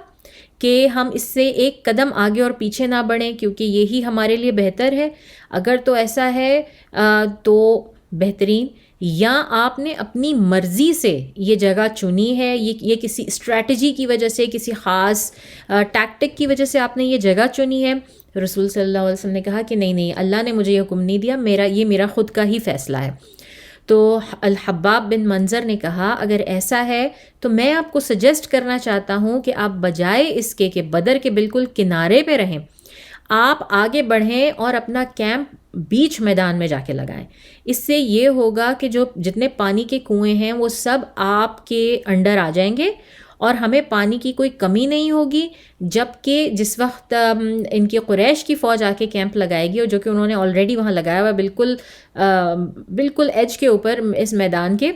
Speaker 1: کہ ہم اس سے ایک قدم آگے اور پیچھے نہ بڑھیں، کیونکہ یہی ہمارے لیے بہتر ہے؟ اگر تو ایسا ہے تو بہترین، یا آپ نے اپنی مرضی سے یہ جگہ چنی ہے، یہ کسی اسٹریٹجی کی وجہ سے، کسی خاص ٹیکٹک کی وجہ سے آپ نے یہ جگہ چنی ہے؟ رسول صلی اللہ علیہ وسلم نے کہا کہ نہیں، اللہ نے مجھے یہ حکم نہیں دیا، یہ میرا خود کا ہی فیصلہ ہے. تو الحباب بن منظر نے کہا اگر ایسا ہے تو میں آپ کو سجیسٹ کرنا چاہتا ہوں کہ آپ بجائے اس کے کہ بدر کے بالکل کنارے پہ رہیں، آپ آگے بڑھیں اور اپنا کیمپ بیچ میدان میں جا کے لگائیں. اس سے یہ ہوگا کہ جو جتنے پانی کے کنویں ہیں وہ سب آپ کے انڈر آ جائیں گے، اور ہمیں پانی کی کوئی کمی نہیں ہوگی. جبکہ جس وقت ان کی قریش کی فوج آ کے کیمپ لگائے گی، اور جو کہ انہوں نے آلریڈی وہاں لگایا ہوا بالکل ایج کے اوپر اس میدان کے،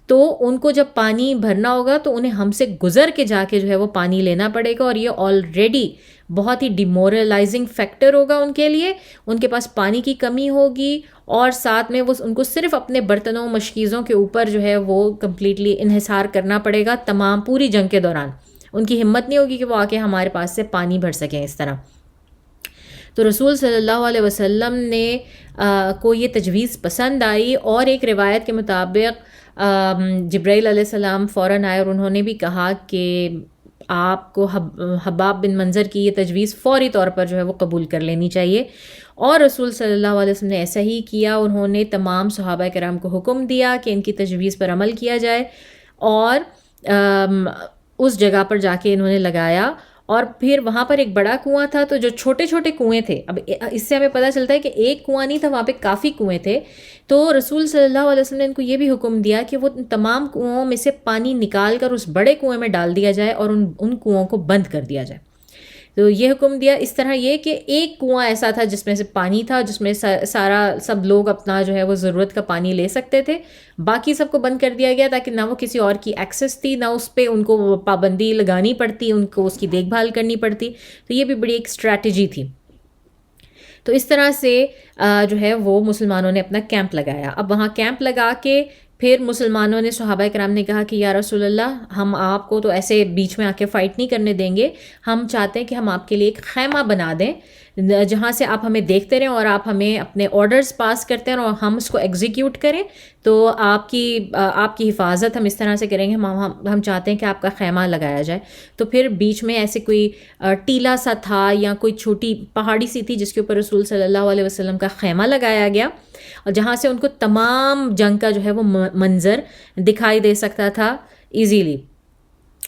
Speaker 1: تو ان کو جب پانی بھرنا ہوگا تو انہیں ہم سے گزر کے جا کے جو ہے وہ پانی لینا پڑے گا، اور یہ آلریڈی بہت ہی ڈیمورلائزنگ فیکٹر ہوگا ان کے لیے. ان کے پاس پانی کی کمی ہوگی، اور ساتھ میں ان کو صرف اپنے برتنوں مشکیزوں کے اوپر جو ہے وہ کمپلیٹلی انحصار کرنا پڑے گا تمام پوری جنگ کے دوران. ان کی ہمت نہیں ہوگی کہ وہ آ کے ہمارے پاس سے پانی بھر سکیں اس طرح. تو رسول صلی اللہ علیہ وسلم نے کو یہ تجویز پسند آئی، اور ایک روایت کے مطابق جبرائیل علیہ السلام فوراً آئے، اور انہوں نے بھی کہا کہ آپ کو حباب بن منظر کی یہ تجویز فوری طور پر جو ہے وہ قبول کر لینی چاہیے. اور رسول صلی اللہ علیہ وسلم نے ایسا ہی کیا. انہوں نے تمام صحابہ کرام کو حکم دیا کہ ان کی تجویز پر عمل کیا جائے، اور اس جگہ پر جا کے انہوں نے لگایا. اور پھر وہاں پر ایک بڑا کنواں تھا، تو جو چھوٹے چھوٹے کنویں تھے، اب اس سے ہمیں پتہ چلتا ہے کہ ایک کنواں نہیں تھا، وہاں پہ کافی کنویں تھے. تو رسول صلی اللہ علیہ وسلم نے ان کو یہ بھی حکم دیا کہ وہ تمام کنوؤں میں سے پانی نکال کر اس بڑے کنویں میں ڈال دیا جائے، اور ان کنوؤں کو بند کر دیا جائے. تو یہ حکم دیا. اس طرح یہ کہ ایک کنواں ایسا تھا جس میں سے پانی تھا، جس میں سب لوگ اپنا جو ہے وہ ضرورت کا پانی لے سکتے تھے. باقی سب کو بند کر دیا گیا تاکہ نہ وہ کسی اور کی ایکسیس تھی، نہ اس پہ ان کو پابندی لگانی پڑتی، ان کو اس کی دیکھ بھال کرنی پڑتی. تو یہ بھی بڑی ایک اسٹریٹجی تھی. تو اس طرح سے جو ہے وہ مسلمانوں نے اپنا کیمپ لگایا. اب وہاں کیمپ لگا کے پھر مسلمانوں نے، صحابہ کرام نے کہا کہ یا رسول اللہ، ہم آپ کو تو ایسے بیچ میں آ کے فائٹ نہیں کرنے دیں گے، ہم چاہتے ہیں کہ ہم آپ کے لیے ایک خیمہ بنا دیں جہاں سے آپ ہمیں دیکھتے رہیں اور آپ ہمیں اپنے آرڈرز پاس کرتے ہیں اور ہم اس کو ایگزیکیوٹ کریں. تو آپ کی حفاظت ہم اس طرح سے کریں گے، ہم چاہتے ہیں کہ آپ کا خیمہ لگایا جائے. تو پھر بیچ میں ایسے کوئی ٹیلا سا تھا یا کوئی چھوٹی پہاڑی سی تھی جس کے اوپر رسول صلی اللہ علیہ وسلم کا خیمہ لگایا گیا، اور جہاں سے ان کو تمام جنگ کا جو ہے وہ منظر دکھائی دے سکتا تھا ایزیلی.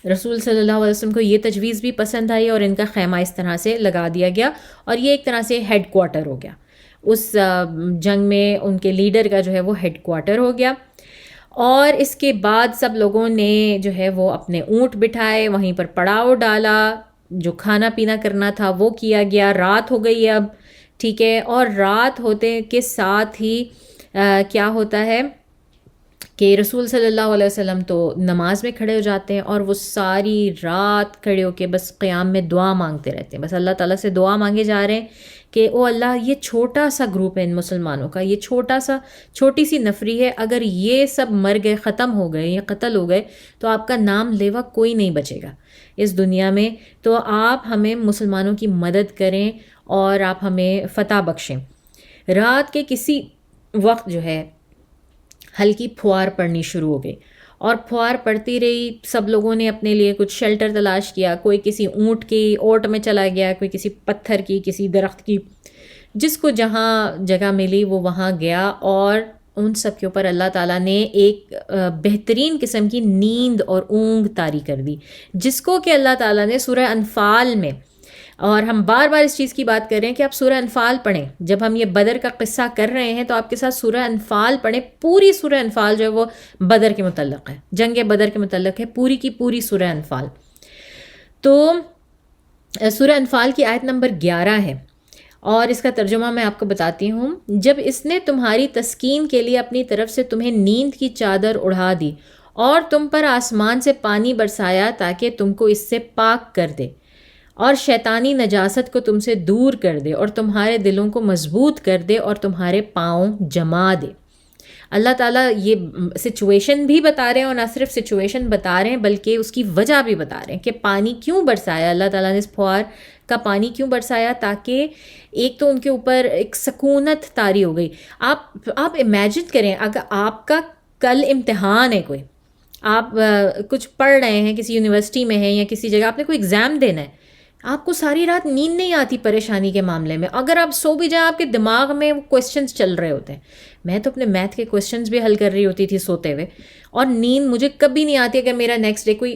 Speaker 1: رسول صلی اللہ علیہ وسلم کو یہ تجویز بھی پسند آئی اور ان کا خیمہ اس طرح سے لگا دیا گیا، اور یہ ایک طرح سے ہیڈ کوارٹر ہو گیا. اس جنگ میں ان کے لیڈر کا جو ہے وہ ہیڈ کوارٹر ہو گیا. اور اس کے بعد سب لوگوں نے جو ہے وہ اپنے اونٹ بٹھائے، وہیں پر پڑاؤ ڈالا، جو کھانا پینا کرنا تھا وہ کیا گیا. رات ہو گئی اب، ٹھیک ہے. اور رات ہوتے کے ساتھ ہی کیا ہوتا ہے کہ رسول صلی اللہ علیہ وسلم تو نماز میں کھڑے ہو جاتے ہیں اور وہ ساری رات کھڑے ہو کے بس قیام میں دعا مانگتے رہتے ہیں. بس اللہ تعالیٰ سے دعا مانگے جا رہے ہیں کہ او اللہ، یہ چھوٹا سا گروپ ہے ان مسلمانوں کا، یہ چھوٹی سی نفری ہے، اگر یہ سب مر گئے، ختم ہو گئے یا قتل ہو گئے تو آپ کا نام لیوا کوئی نہیں بچے گا اس دنیا میں. تو آپ ہمیں مسلمانوں کی مدد کریں اور آپ ہمیں فتح بخشیں. رات کے کسی وقت جو ہے ہلکی پھوار پڑنی شروع ہو گئی، اور پھوار پڑتی رہی. سب لوگوں نے اپنے لیے کچھ شیلٹر تلاش کیا، کوئی کسی اونٹ کی اوٹ میں چلا گیا، کوئی کسی پتھر کی، کسی درخت کی، جس کو جہاں جگہ ملی وہ وہاں گیا. اور ان سب کے اوپر اللہ تعالیٰ نے ایک بہترین قسم کی نیند اور اونگ طاری کر دی، جس کو کہ اللہ تعالیٰ نے سورہ انفال میں، اور ہم بار بار اس چیز کی بات کر رہے ہیں کہ آپ سورہ انفال پڑھیں. جب ہم یہ بدر کا قصہ کر رہے ہیں تو آپ کے ساتھ سورہ انفال پڑھیں. پوری سورہ انفال جو ہے وہ بدر کے متعلق ہے، جنگ بدر کے متعلق ہے، پوری کی پوری سورہ انفال. تو سورہ انفال کی آیت نمبر 11 ہے، اور اس کا ترجمہ میں آپ کو بتاتی ہوں. جب اس نے تمہاری تسکین کے لیے اپنی طرف سے تمہیں نیند کی چادر اڑا دی اور تم پر آسمان سے پانی برسایا تاکہ تم کو اس سے پاک کر دے اور شیطانی نجاست کو تم سے دور کر دے اور تمہارے دلوں کو مضبوط کر دے اور تمہارے پاؤں جما دے. اللہ تعالیٰ یہ سچویشن بھی بتا رہے ہیں، اور نہ صرف سچویشن بتا رہے ہیں بلکہ اس کی وجہ بھی بتا رہے ہیں کہ پانی کیوں برسایا. اللہ تعالیٰ نے اس پھوار کا پانی کیوں برسایا؟ تاکہ ایک تو ان کے اوپر ایک سکونت طاری ہو گئی. آپ امیجن کریں، اگر آپ کا کل امتحان ہے، کوئی آپ کچھ پڑھ رہے ہیں، کسی یونیورسٹی میں ہیں یا کسی جگہ آپ نے کوئی ایگزام دینا ہے، آپ کو ساری رات نیند نہیں آتی پریشانی کے معاملے میں. اگر آپ سو بھی جائیں، آپ کے دماغ میں وہ کویسچنز چل رہے ہوتے ہیں. میں تو اپنے میتھ کے کویسچنز بھی حل کر رہی ہوتی تھی سوتے ہوئے، اور نیند مجھے کبھی نہیں آتی اگر میرا نیکسٹ ڈے کوئی،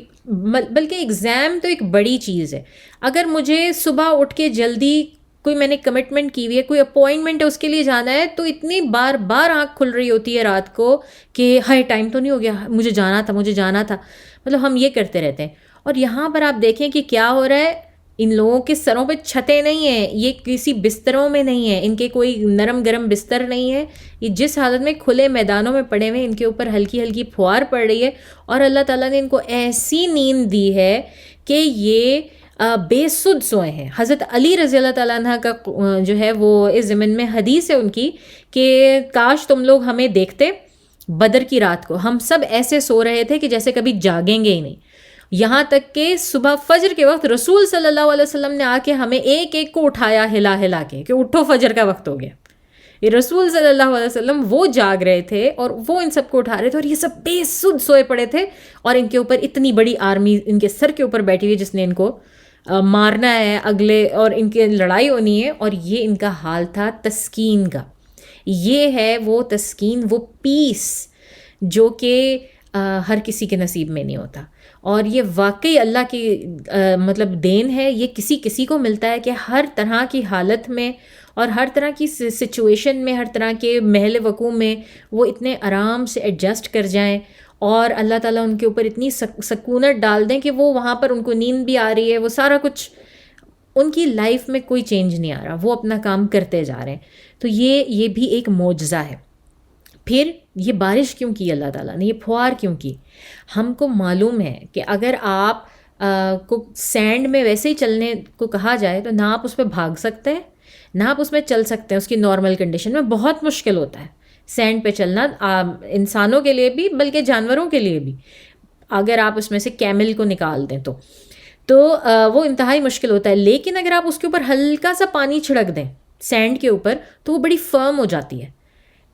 Speaker 1: بلکہ ایگزام تو ایک بڑی چیز ہے. اگر مجھے صبح اٹھ کے جلدی کوئی میں نے کمٹمنٹ کی ہوئی ہے، کوئی اپوائنٹمنٹ ہے، اس کے لیے جانا ہے، تو اتنی بار بار آنکھ کھل رہی ہوتی ہے رات کو کہ ہائی ٹائم تو نہیں ہو گیا، مجھے جانا تھا. مطلب ہم یہ کرتے رہتے ہیں. اور یہاں پر آپ دیکھیں کہ کیا ہو رہا ہے. ان لوگوں کے سروں پہ چھتیں نہیں ہیں، یہ کسی بستروں میں نہیں ہیں، ان کے کوئی نرم گرم بستر نہیں ہے. یہ جس حالت میں کھلے میدانوں میں پڑے ہوئے، ان کے اوپر ہلکی ہلکی پھوار پڑ رہی ہے، اور اللہ تعالیٰ نے ان کو ایسی نیند دی ہے کہ یہ بے سدھ سوئے ہیں. حضرت علی رضی اللہ تعالیٰ عنہ کا جو ہے وہ اس ضمن میں حدیث ہے ان کی کہ کاش تم لوگ ہمیں دیکھتے بدر کی رات کو، ہم سب ایسے سو رہے تھے کہ جیسے کبھی جاگیں گے ہی نہیں. یہاں تک کہ صبح فجر کے وقت رسول صلی اللہ علیہ وسلم نے آ کے ہمیں ایک ایک کو اٹھایا ہلا ہلا کے کہ اٹھو فجر کا وقت ہو گیا. یہ رسول صلی اللہ علیہ وسلم وہ جاگ رہے تھے اور وہ ان سب کو اٹھا رہے تھے، اور یہ سب بے سدھ سوئے پڑے تھے، اور ان کے اوپر اتنی بڑی آرمی ان کے سر کے اوپر بیٹھی ہوئی جس نے ان کو مارنا ہے اگلے، اور ان کی لڑائی ہونی ہے. اور یہ ان کا حال تھا تسکین کا. یہ ہے وہ تسکین، وہ پیس جو کہ ہر کسی کے نصیب میں نہیں ہوتا. اور یہ واقعی اللہ کی مطلب دین ہے. یہ کسی کو ملتا ہے کہ ہر طرح کی حالت میں اور ہر طرح کی سچویشن میں، ہر طرح کے محل وقوع میں وہ اتنے آرام سے ایڈجسٹ کر جائیں، اور اللہ تعالیٰ ان کے اوپر اتنی سکونت ڈال دیں کہ وہ وہاں پر ان کو نیند بھی آ رہی ہے، وہ سارا کچھ ان کی لائف میں کوئی چینج نہیں آ رہا، وہ اپنا کام کرتے جا رہے ہیں. تو یہ بھی ایک معجزہ ہے. پھر یہ بارش کیوں کی اللہ تعالیٰ نے، یہ پھوار کیوں کی؟ ہم کو معلوم ہے کہ اگر آپ کو سینڈ میں ویسے ہی چلنے کو کہا جائے تو نہ آپ اس پہ بھاگ سکتے ہیں، نہ آپ اس میں چل سکتے ہیں اس کی نارمل کنڈیشن میں. بہت مشکل ہوتا ہے سینڈ پہ چلنا انسانوں کے لیے بھی بلکہ جانوروں کے لیے بھی. اگر آپ اس میں سے کیمل کو نکال دیں تو وہ انتہائی مشکل ہوتا ہے. لیکن اگر آپ اس کے اوپر ہلکا سا پانی چھڑک دیں سینڈ کے اوپر تو وہ بڑی فرم ہو جاتی ہے,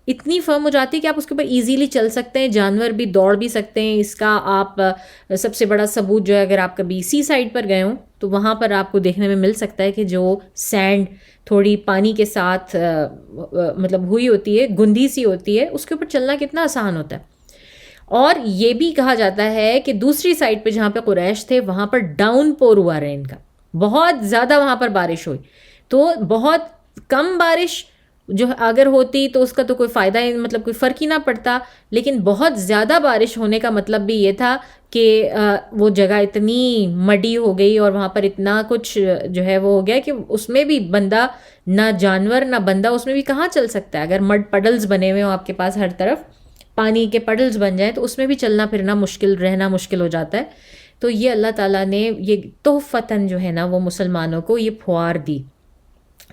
Speaker 1: اتنی فرم ہو جاتی ہے کہ آپ اس کے اوپر ایزیلی چل سکتے ہیں, جانور بھی دوڑ بھی سکتے ہیں. اس کا آپ سب سے بڑا ثبوت جو ہے, اگر آپ کبھی سی سائڈ پر گئے ہوں تو وہاں پر آپ کو دیکھنے میں مل سکتا ہے کہ جو سینڈ تھوڑی پانی کے ساتھ مطلب ہوئی ہوتی ہے, گندھی سی ہوتی ہے, اس کے اوپر چلنا کتنا آسان ہوتا ہے. اور یہ بھی کہا جاتا ہے کہ دوسری سائڈ پہ جہاں پہ قریش تھے وہاں پر ڈاؤن پور ہوا رین کا, بہت زیادہ وہاں پر بارش ہوئی. تو بہت کم بارش جو اگر ہوتی تو اس کا تو کوئی فائدہ ہی مطلب کوئی فرق ہی نہ پڑتا, لیکن بہت زیادہ بارش ہونے کا مطلب بھی یہ تھا کہ وہ جگہ اتنی مڈی ہو گئی اور وہاں پر اتنا کچھ جو ہے وہ ہو گیا کہ اس میں بھی بندہ, نہ جانور نہ بندہ اس میں بھی کہاں چل سکتا ہے. اگر مڈ پڈلز بنے ہوئے ہوں آپ کے پاس, ہر طرف پانی کے پڈلز بن جائیں تو اس میں بھی چلنا پھرنا مشکل, رہنا مشکل ہو جاتا ہے. تو یہ اللہ تعالیٰ نے یہ تحفتاً جو ہے نا وہ مسلمانوں کو یہ پھوار دی,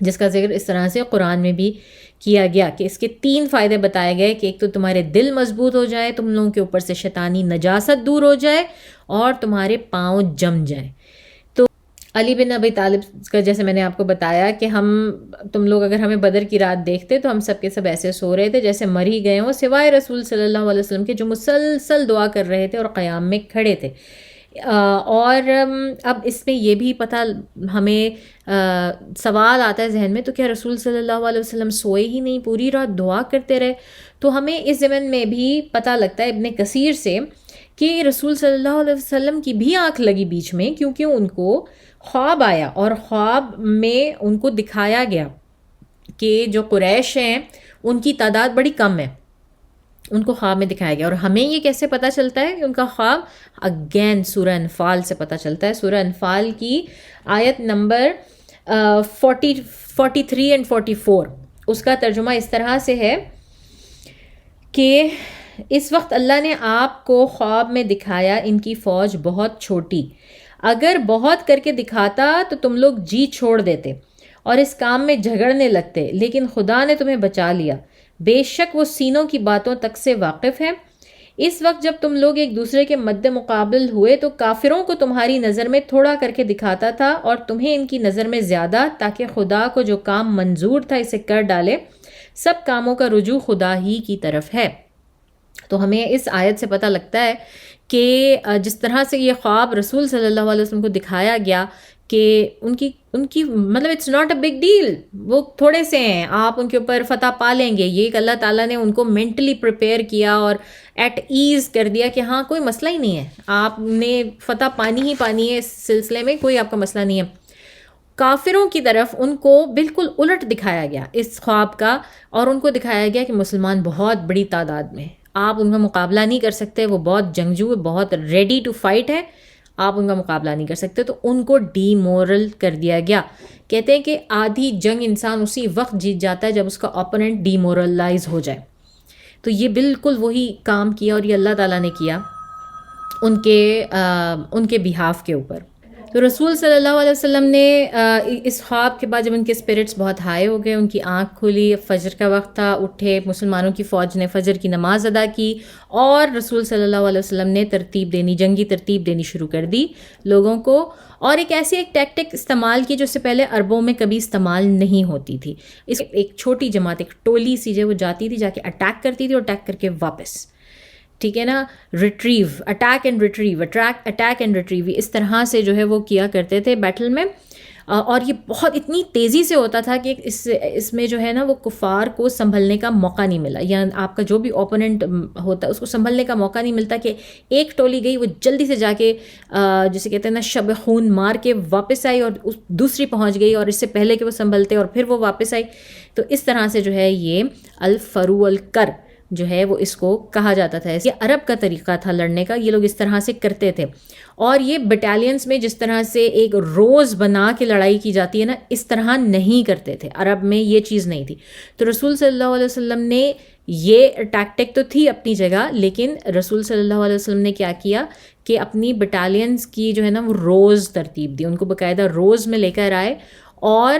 Speaker 1: جس کا ذکر اس طرح سے قرآن میں بھی کیا گیا کہ اس کے 3 فائدے بتائے گئے کہ ایک تو تمہارے دل مضبوط ہو جائے, تم لوگوں کے اوپر سے شیطانی نجاست دور ہو جائے, اور تمہارے پاؤں جم جائیں. تو علی بن ابی طالب کا جیسے میں نے آپ کو بتایا کہ تم لوگ اگر ہمیں بدر کی رات دیکھتے تو ہم سب کے سب ایسے سو رہے تھے جیسے مر ہی گئے ہوں, سوائے رسول صلی اللہ علیہ وسلم کے جو مسلسل دعا کر رہے تھے اور قیام میں کھڑے تھے. اور اب اس میں یہ بھی پتہ ہمیں سوال آتا ہے ذہن میں, تو کیا رسول صلی اللہ علیہ وسلم سوئے ہی نہیں, پوری رات دعا کرتے رہے؟ تو ہمیں اس ضمن میں بھی پتہ لگتا ہے ابن کثیر سے کہ رسول صلی اللہ علیہ وسلم کی بھی آنکھ لگی بیچ میں, کیونکہ ان کو خواب آیا اور خواب میں ان کو دکھایا گیا کہ جو قریش ہیں ان کی تعداد بڑی کم ہے, ان کو خواب میں دکھایا گیا. اور ہمیں یہ کیسے پتہ چلتا ہے کہ ان کا خواب؟ اگین سورہ انفال سے پتہ چلتا ہے. سورہ انفال کی آیت نمبر 43 اینڈ 44, اس کا ترجمہ اس طرح سے ہے کہ اس وقت اللہ نے آپ کو خواب میں دکھایا ان کی فوج بہت چھوٹی, اگر بہت کر کے دکھاتا تو تم لوگ جی چھوڑ دیتے اور اس کام میں جھگڑنے لگتے, لیکن خدا نے تمہیں بچا لیا, بے شک وہ سینوں کی باتوں تک سے واقف ہے. اس وقت جب تم لوگ ایک دوسرے کے مد مقابل ہوئے تو کافروں کو تمہاری نظر میں تھوڑا کر کے دکھاتا تھا اور تمہیں ان کی نظر میں زیادہ, تاکہ خدا کو جو کام منظور تھا اسے کر ڈالے. سب کاموں کا رجوع خدا ہی کی طرف ہے. تو ہمیں اس آیت سے پتہ لگتا ہے کہ جس طرح سے یہ خواب رسول صلی اللہ علیہ وسلم کو دکھایا گیا کہ ان کی مطلب it's not a big deal, وہ تھوڑے سے ہیں, آپ ان کے اوپر فتح پا لیں گے. یہ ایک اللہ تعالیٰ نے ان کو مینٹلی پریپیئر کیا اور ایٹ ایز کر دیا کہ ہاں کوئی مسئلہ ہی نہیں ہے, آپ نے فتح پانی ہی پانی ہے, اس سلسلے میں کوئی آپ کا مسئلہ نہیں ہے. کافروں کی طرف ان کو بالکل الٹ دکھایا گیا اس خواب کا, اور ان کو دکھایا گیا کہ مسلمان بہت بڑی تعداد میں, آپ ان کا مقابلہ نہیں کر سکتے, وہ بہت جنگجو ہے, بہت ریڈی ٹو فائٹ ہے, آپ ان کا مقابلہ نہیں کر سکتے. تو ان کو ڈی مورل کر دیا گیا. کہتے ہیں کہ آدھی جنگ انسان اسی وقت جیت جاتا ہے جب اس کا اوپوننٹ ڈی مورلائز ہو جائے. تو یہ بالکل وہی کام کیا, اور یہ اللہ تعالیٰ نے کیا ان کے بہاف کے اوپر. تو رسول صلی اللہ علیہ وسلم نے اس خواب کے بعد جب ان کے اسپرٹس بہت ہائی ہو گئے, ان کی آنکھ کھلی, فجر کا وقت تھا, اٹھے, مسلمانوں کی فوج نے فجر کی نماز ادا کی, اور رسول صلی اللہ علیہ وسلم نے جنگی ترتیب دینی شروع کر دی لوگوں کو, اور ایک ٹیکٹک استعمال کی جو اس سے پہلے عربوں میں کبھی استعمال نہیں ہوتی تھی. ایک چھوٹی جماعت, ایک ٹولی سی جو وہ جاتی تھی, جا کے اٹیک کرتی تھی, اور اٹیک کر کے واپس, ٹھیک ہے نا, ریٹریو, اٹیک اینڈ ریٹریو, اس طرح سے جو ہے وہ کیا کرتے تھے بیٹل میں. اور یہ بہت اتنی تیزی سے ہوتا تھا کہ اس میں جو ہے نا وہ کفار کو سنبھلنے کا موقع نہیں ملا, یا آپ کا جو بھی اوپوننٹ ہوتا ہے اس کو سنبھلنے کا موقع نہیں ملتا, کہ ایک ٹولی گئی وہ جلدی سے جا کے جسے کہتے ہیں نا شب خون مار کے واپس آئی, اور دوسری پہنچ گئی, اور اس سے پہلے کہ وہ سنبھلتے اور پھر وہ واپس آئی. تو اس طرح سے جو ہے یہ الفرو الکر جو ہے وہ اس کو کہا جاتا تھا. یہ عرب کا طریقہ تھا لڑنے کا, یہ لوگ اس طرح سے کرتے تھے. اور یہ بٹالینس میں جس طرح سے ایک روز بنا کے لڑائی کی جاتی ہے نا, اس طرح نہیں کرتے تھے. عرب میں یہ چیز نہیں تھی. تو رسول صلی اللہ علیہ وسلم نے یہ ٹیکٹک تو تھی اپنی جگہ, لیکن رسول صلی اللہ علیہ وسلم نے کیا کیا کہ اپنی بٹالینس کی جو ہے نا وہ روز ترتیب دی, ان کو باقاعدہ روز میں لے کر آئے, اور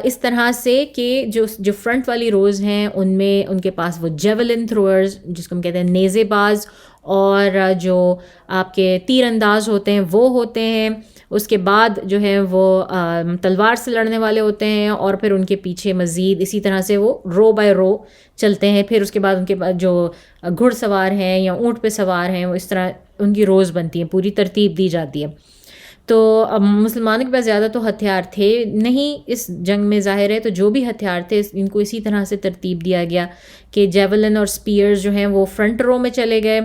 Speaker 1: اس طرح سے کہ جو فرنٹ والی روز ہیں ان میں ان کے پاس وہ جیولن تھروئرز جس کو ہم کہتے ہیں نیزے باز، اور جو آپ کے تیر انداز ہوتے ہیں وہ ہوتے ہیں، اس کے بعد جو ہے وہ تلوار سے لڑنے والے ہوتے ہیں، اور پھر ان کے پیچھے مزید اسی طرح سے وہ رو بائی رو چلتے ہیں. پھر اس کے بعد ان کے بعد جو گھڑ سوار ہیں یا اونٹ پہ سوار ہیں وہ اس طرح ان کی روز بنتی ہیں، پوری ترتیب دی جاتی ہے. تو اب مسلمانوں کے پاس زیادہ تو ہتھیار تھے نہیں اس جنگ میں ظاہر ہے، تو جو بھی ہتھیار تھے ان کو اسی طرح سے ترتیب دیا گیا کہ جیولن اور سپیئرز جو ہیں وہ فرنٹ رو میں چلے گئے،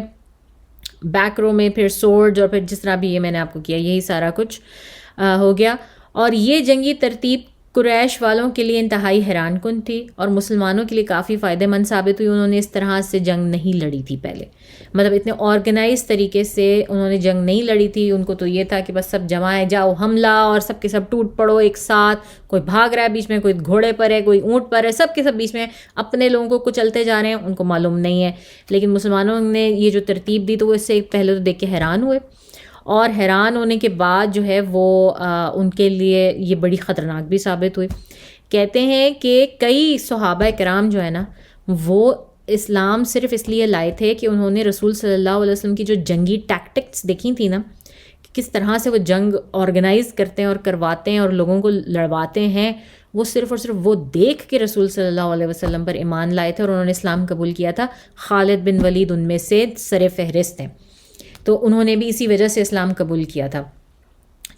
Speaker 1: بیک رو میں پھر سورڈ، اور پھر جس طرح بھی یہ میں نے آپ کو کیا یہی سارا کچھ ہو گیا. اور یہ جنگی ترتیب قریش والوں کے لیے انتہائی حیران کن تھی اور مسلمانوں کے لیے کافی فائدہ مند ثابت ہوئی. انہوں نے اس طرح سے جنگ نہیں لڑی تھی پہلے، مطلب اتنے آرگنائز طریقے سے انہوں نے جنگ نہیں لڑی تھی. ان کو تو یہ تھا کہ بس سب جمائے جاؤ حملہ، اور سب کے سب ٹوٹ پڑو ایک ساتھ، کوئی بھاگ رہا ہے بیچ میں، کوئی گھوڑے پر ہے، کوئی اونٹ پر ہے، سب کے سب بیچ میں اپنے لوگوں کو کچلتے جا رہے ہیں، ان کو معلوم نہیں ہے. لیکن مسلمانوں نے یہ جو ترتیب دی تو وہ اس سے پہلے تو دیکھ کے حیران ہوئے، اور حیران ہونے کے بعد جو ہے وہ ان کے لیے یہ بڑی خطرناک بھی ثابت ہوئی. کہتے ہیں کہ کئی صحابہ کرام جو ہے نا وہ اسلام صرف اس لیے لائے تھے کہ انہوں نے رسول صلی اللہ علیہ وسلم کی جو جنگی ٹیکٹکس دیکھی تھی نا، کہ کس طرح سے وہ جنگ آرگنائز کرتے ہیں اور کرواتے ہیں اور لوگوں کو لڑواتے ہیں، وہ صرف اور صرف وہ دیکھ کے رسول صلی اللہ علیہ وسلم پر ایمان لائے تھے اور انہوں نے اسلام قبول کیا تھا. خالد بن ولید ان میں سے سر فہرست ہیں، تو انہوں نے بھی اسی وجہ سے اسلام قبول کیا تھا.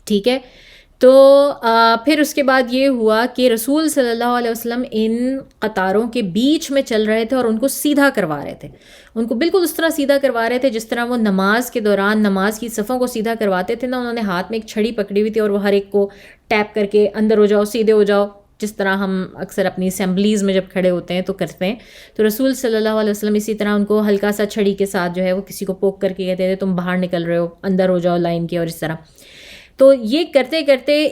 Speaker 1: ٹھیک ہے، تو پھر اس کے بعد یہ ہوا کہ رسول صلی اللہ علیہ وسلم ان قطاروں کے بیچ میں چل رہے تھے اور ان کو سیدھا کروا رہے تھے، ان کو بالکل اس طرح سیدھا کروا رہے تھے جس طرح وہ نماز کے دوران نماز کی صفوں کو سیدھا کرواتے تھے نا. انہوں نے ہاتھ میں ایک چھڑی پکڑی ہوئی تھی اور وہ ہر ایک کو ٹیپ کر کے اندر ہو جاؤ، سیدھے ہو جاؤ، جس طرح ہم اکثر اپنی اسمبلیز میں جب کھڑے ہوتے ہیں تو کرتے ہیں. تو رسول صلی اللہ علیہ وسلم اسی طرح ان کو ہلکا سا چھڑی کے ساتھ جو ہے وہ کسی کو پوک کر کے کہتے تھے تم باہر نکل رہے ہو، اندر ہو جاؤ لائن کے، اور اس طرح. تو یہ کرتے کرتے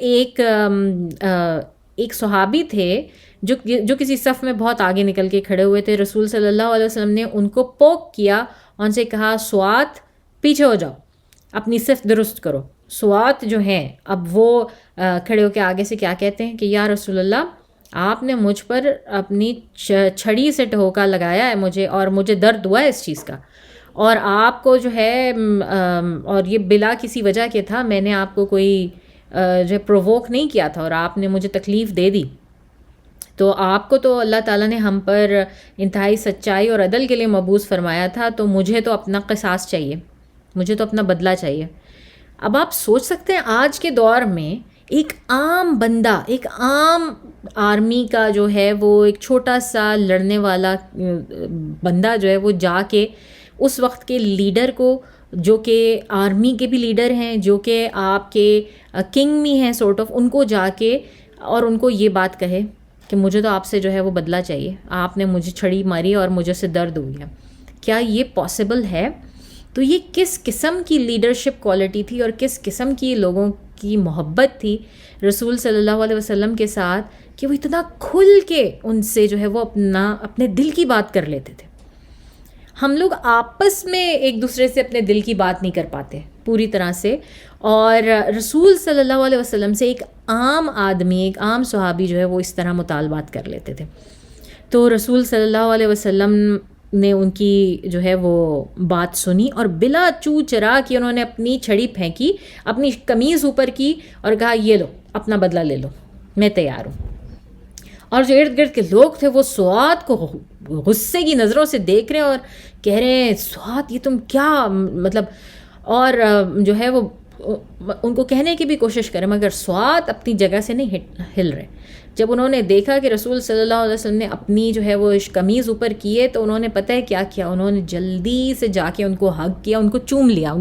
Speaker 1: ایک صحابی تھے جو کسی صف میں بہت آگے نکل کے کھڑے ہوئے تھے. رسول صلی اللہ علیہ وسلم نے ان کو پوک کیا، ان سے کہا سوات پیچھے ہو جاؤ، اپنی صف درست کرو. سوات جو ہیں اب وہ کھڑے ہو کے آگے سے کیا کہتے ہیں کہ یا رسول اللہ، آپ نے مجھ پر اپنی چھڑی سے ٹھوکا لگایا ہے مجھے، اور مجھے درد ہوا ہے اس چیز کا، اور آپ کو جو ہے اور یہ بلا کسی وجہ کے تھا، میں نے آپ کو کوئی جو ہے پرووک نہیں کیا تھا اور آپ نے مجھے تکلیف دے دی. تو آپ کو تو اللہ تعالیٰ نے ہم پر انتہائی سچائی اور عدل کے لیے مبعوث فرمایا تھا، تو مجھے تو اپنا قصاص چاہیے، مجھے تو اپنا بدلہ چاہیے. اب آپ سوچ سکتے ہیں آج کے دور میں ایک عام بندہ، ایک عام آرمی کا جو ہے وہ ایک چھوٹا سا لڑنے والا بندہ جو ہے وہ جا کے اس وقت کے لیڈر کو، جو کہ آرمی کے بھی لیڈر ہیں، جو کہ آپ کے کنگ بھی ہیں سورٹ آف، ان کو جا کے اور ان کو یہ بات کہے کہ مجھے تو آپ سے جو ہے وہ بدلہ چاہیے، آپ نے مجھے چھڑی ماری اور مجھے سے درد ہو گیا. کیا یہ پاسبل ہے؟ تو یہ کس قسم کی لیڈرشپ کوالٹی تھی اور کس قسم کی لوگوں کی محبت تھی رسول صلی اللہ علیہ وسلم کے ساتھ کہ وہ اتنا کھل کے ان سے جو ہے وہ اپنے دل کی بات کر لیتے تھے. ہم لوگ آپس میں ایک دوسرے سے اپنے دل کی بات نہیں کر پاتے پوری طرح سے، اور رسول صلی اللہ علیہ وسلم سے ایک عام آدمی، ایک عام صحابی جو ہے وہ اس طرح مطالبات کر لیتے تھے. تو رسول صلی اللہ علیہ وسلم نے ان کی جو ہے وہ بات سنی اور بلا چو چرا کہ انہوں نے اپنی چھڑی پھینکی، اپنی قمیض اوپر کی اور کہا یہ لو اپنا بدلہ لے لو، میں تیار ہوں. اور جو ارد گرد کے لوگ تھے وہ سعاد کو غصے کی نظروں سے دیکھ رہے ہیں اور کہہ رہے ہیں سعاد یہ تم کیا مطلب، اور جو ہے وہ ان کو کہنے کی بھی کوشش کریں مگر سعاد اپنی جگہ سے نہیں ہل رہے. جب انہوں نے دیکھا کہ رسول صلی اللہ علیہ وسلم نے اپنی جو ہے وہ قمیض اوپر کیے تو انہوں نے پتہ ہے کیا کیا، انہوں نے جلدی سے جا کے ان کو ہگ کیا، ان کو چوم لیا،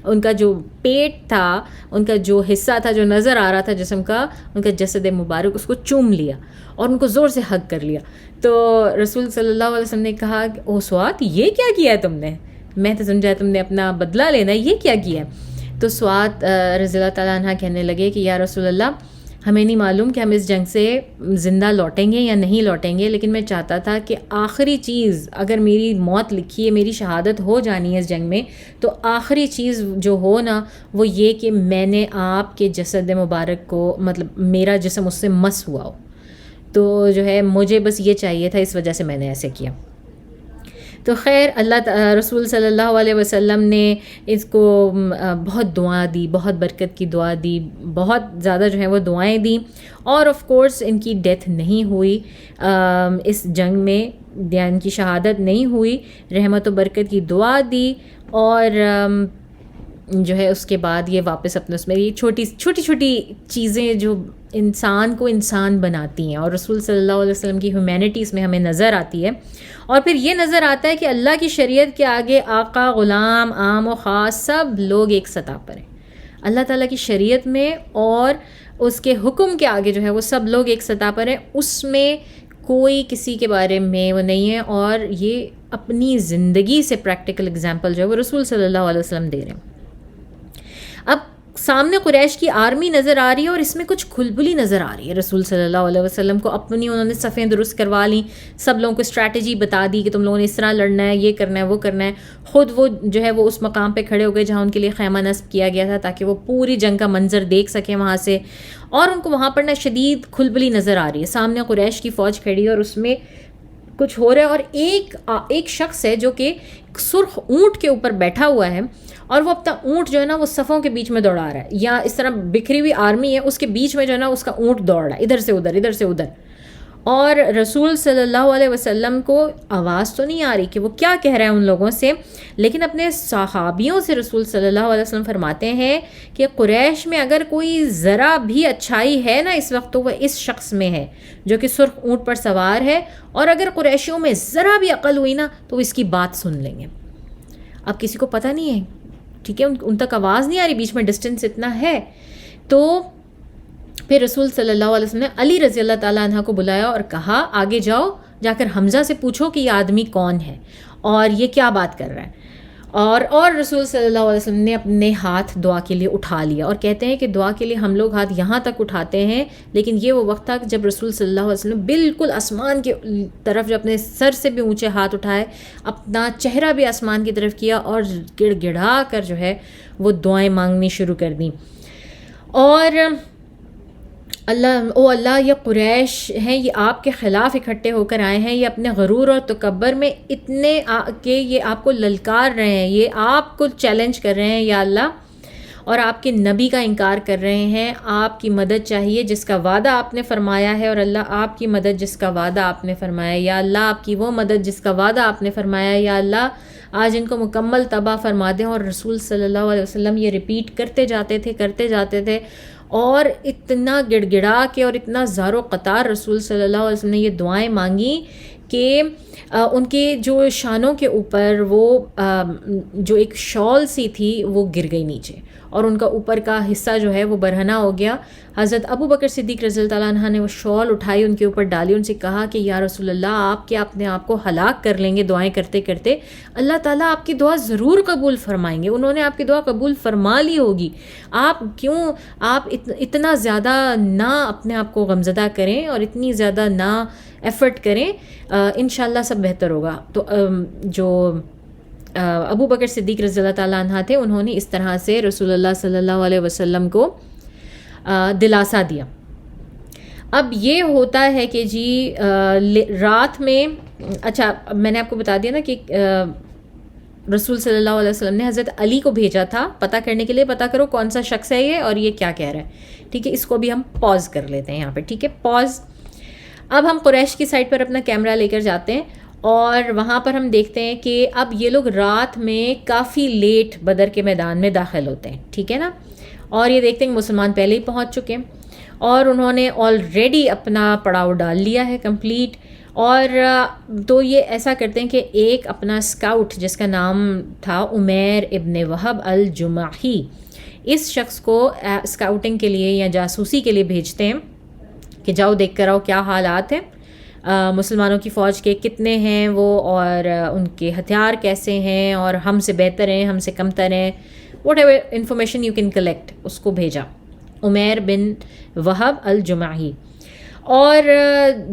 Speaker 1: ان کا جو پیٹ تھا، ان کا جو حصہ تھا جو نظر آ رہا تھا جسم کا، ان کا جسد مبارک، اس کو چوم لیا اور ان کو زور سے ہگ کر لیا. تو رسول صلی اللہ علیہ وسلم نے کہا او سعاد یہ کیا کیا ہے تم نے، میں تو سمجھا تم نے اپنا بدلہ لینا ہے، یہ کیا کیا ہے. تو سعاد رضی اللہ تعالیٰ عنہ کہنے لگے کہ یا رسول اللہ ہمیں نہیں معلوم کہ ہم اس جنگ سے زندہ لوٹیں گے یا نہیں لوٹیں گے، لیکن میں چاہتا تھا کہ آخری چیز، اگر میری موت لکھی ہے، میری شہادت ہو جانی ہے اس جنگ میں، تو آخری چیز جو ہو نا وہ یہ کہ میں نے آپ کے جسد مبارک کو، مطلب میرا جسم اس سے مس ہوا ہو. تو جو ہے مجھے بس یہ چاہیے تھا، اس وجہ سے میں نے ایسے کیا. تو خیر رسول صلی اللہ علیہ وسلم نے اس کو بہت دعا دی، بہت برکت کی دعا دی، بہت زیادہ جو ہے وہ دعائیں دیں، اور آف کورس ان کی ڈیتھ نہیں ہوئی اس جنگ میں، یا ان کی شہادت نہیں ہوئی. رحمت و برکت کی دعا دی، اور جو ہے اس کے بعد یہ واپس اپنے اس میں یہ چھوٹی چھوٹی چیزیں جو انسان کو انسان بناتی ہیں، اور رسول صلی اللہ علیہ وسلم کی ہیومینٹی اس میں ہمیں نظر آتی ہے. اور پھر یہ نظر آتا ہے کہ اللہ کی شریعت کے آگے آقا، غلام، عام و خاص سب لوگ ایک سطح پر ہیں. اللہ تعالیٰ کی شریعت میں اور اس کے حکم کے آگے جو ہے وہ سب لوگ ایک سطح پر ہیں، اس میں کوئی کسی کے بارے میں وہ نہیں ہے. اور یہ اپنی زندگی سے پریکٹیکل اگزامپل جو ہے وہ رسول صلی اللہ علیہ وسلم دے رہے ہیں. اب سامنے قریش کی آرمی نظر آ رہی ہے، اور اس میں کچھ کھلبلی نظر آ رہی ہے. رسول صلی اللہ علیہ وسلم کو اپنی انہوں نے صفیں درست کروا لیں، سب لوگوں کو اسٹریٹجی بتا دی کہ تم لوگوں نے اس طرح لڑنا ہے، یہ کرنا ہے، وہ کرنا ہے. خود وہ جو ہے وہ اس مقام پہ کھڑے ہو گئے جہاں ان کے لیے خیمہ نصب کیا گیا تھا، تاکہ وہ پوری جنگ کا منظر دیکھ سکیں وہاں سے. اور ان کو وہاں پر نا شدید کھلبلی نظر آ رہی ہے. سامنے قریش کی فوج کھڑی ہے اور اس میں کچھ ہو رہا ہے، اور ایک شخص ہے جو کہ سرخ اونٹ کے اوپر بیٹھا ہوا ہے، اور وہ اپنا اونٹ جو ہے نا وہ صفوں کے بیچ میں دوڑا رہا ہے، یا اس طرح بکھری ہوئی آرمی ہے اس کے بیچ میں جو ہے نا اس کا اونٹ دوڑ رہا ہے ادھر سے ادھر، ادھر سے ادھر. اور رسول صلی اللہ علیہ وسلم کو آواز تو نہیں آ رہی کہ وہ کیا کہہ رہا ہے ان لوگوں سے، لیکن اپنے صحابیوں سے رسول صلی اللہ علیہ وسلم فرماتے ہیں کہ قریش میں اگر کوئی ذرا بھی اچھائی ہے نا اس وقت تو وہ اس شخص میں ہے جو کہ سرخ اونٹ پر سوار ہے، اور اگر قریشیوں میں ذرا بھی عقل ہوئی نا تو وہ اس کی بات سن لیں گے. اب کسی کو پتہ نہیں ہے، ٹھیک ہے، ان تک آواز نہیں آ رہی، بیچ میں ڈسٹینس اتنا ہے. تو پھر رسول صلی اللہ علیہ وسلم نے علی رضی اللہ تعالیٰ عنہ کو بلایا اور کہا آگے جاؤ، جا کر حمزہ سے پوچھو کہ یہ آدمی کون ہے اور یہ کیا بات کر رہا ہے. اور رسول صلی اللہ علیہ وسلم نے اپنے ہاتھ دعا کے لیے اٹھا لیا. اور کہتے ہیں کہ دعا کے لیے ہم لوگ ہاتھ یہاں تک اٹھاتے ہیں، لیکن یہ وہ وقت تھا کہ جب رسول صلی اللہ علیہ وسلم بالکل آسمان کی طرف، جو اپنے سر سے بھی اونچے ہاتھ اٹھائے، اپنا چہرہ بھی آسمان کی طرف کیا، اور گڑ گڑا کر جو ہے وہ دعائیں مانگنی شروع کر دیں. اور اللہ یہ قریش ہیں، یہ آپ کے خلاف اکٹھے ہو کر آئے ہیں، یہ اپنے غرور اور تکبر میں اتنے کہ یہ آپ کو للکار رہے ہیں، یہ آپ کو چیلنج کر رہے ہیں یا اللہ، اور آپ کے نبی کا انکار کر رہے ہیں. آپ کی مدد چاہیے جس کا وعدہ آپ نے فرمایا ہے، اور اللہ آپ کی مدد جس کا وعدہ آپ نے فرمایا ہے، یا اللہ آپ کی وہ مدد جس کا وعدہ آپ نے فرمایا ہے، یا اللہ آج ان کو مکمل تباہ فرما دیں. اور رسول صلی اللہ علیہ وسلم یہ ریپیٹ کرتے جاتے تھے، اور اتنا گڑ گڑا کے اور اتنا زار و قطار رسول صلی اللہ علیہ وسلم نے یہ دعائیں مانگی کہ ان کے جو شانوں کے اوپر وہ جو ایک شال سی تھی وہ گر گئی نیچے، اور ان کا اوپر کا حصہ جو ہے وہ برہنہ ہو گیا. حضرت ابو بکر صدیق رضی اللہ تعالیٰ عنہ نے وہ شال اٹھائی، ان کے اوپر ڈالی، ان سے کہا کہ یا رسول اللہ آپ کیا اپنے آپ کو ہلاک کر لیں گے دعائیں کرتے کرتے؟ اللہ تعالیٰ آپ کی دعا ضرور قبول فرمائیں گے. انہوں نے آپ کی دعا قبول فرما لی ہوگی. آپ اتنا زیادہ نہ اپنے آپ کو غمزدہ کریں اور اتنی زیادہ نہ ایفرٹ کریں، انشاءاللہ سب بہتر ہوگا. تو جو ابو بکر صدیق رضی اللہ تعالیٰ عنہ تھے، انہوں نے اس طرح سے رسول اللہ صلی اللہ علیہ وسلم کو دلاسا دیا. اب یہ ہوتا ہے کہ جی رات میں، اچھا میں نے آپ کو بتا دیا نا کہ رسول صلی اللہ علیہ وسلم نے حضرت علی کو بھیجا تھا پتہ کرنے کے لیے، پتہ کرو کون سا شخص ہے یہ اور یہ کیا کہہ رہا ہے. ٹھیک ہے، اس کو بھی ہم پاز کر لیتے ہیں یہاں پہ. ٹھیک ہے، پاز. اب ہم قریش کی سائڈ پر اپنا کیمرہ لے کر جاتے ہیں، اور وہاں پر ہم دیکھتے ہیں کہ اب یہ لوگ رات میں کافی لیٹ بدر کے میدان میں داخل ہوتے ہیں. ٹھیک ہے نا، اور یہ دیکھتے ہیں کہ مسلمان پہلے ہی پہنچ چکے ہیں، اور انہوں نے آلریڈی اپنا پڑاؤ ڈال لیا ہے کمپلیٹ. اور تو یہ ایسا کرتے ہیں کہ ایک اپنا اسکاؤٹ جس کا نام تھا عمیر ابن وہب الجماحی، اس شخص کو اسکاؤٹنگ کے لیے یا جاسوسی کے لیے بھیجتے ہیں کہ جاؤ دیکھ کر آؤ کیا حالات ہیں، مسلمانوں کی فوج کے کتنے ہیں وہ، اور ان کے ہتھیار کیسے ہیں، اور ہم سے بہتر ہیں، ہم سے کمتر ہیں، whatever information you can collect. اس کو بھیجا. عمیر بن وہب الجمعی. اور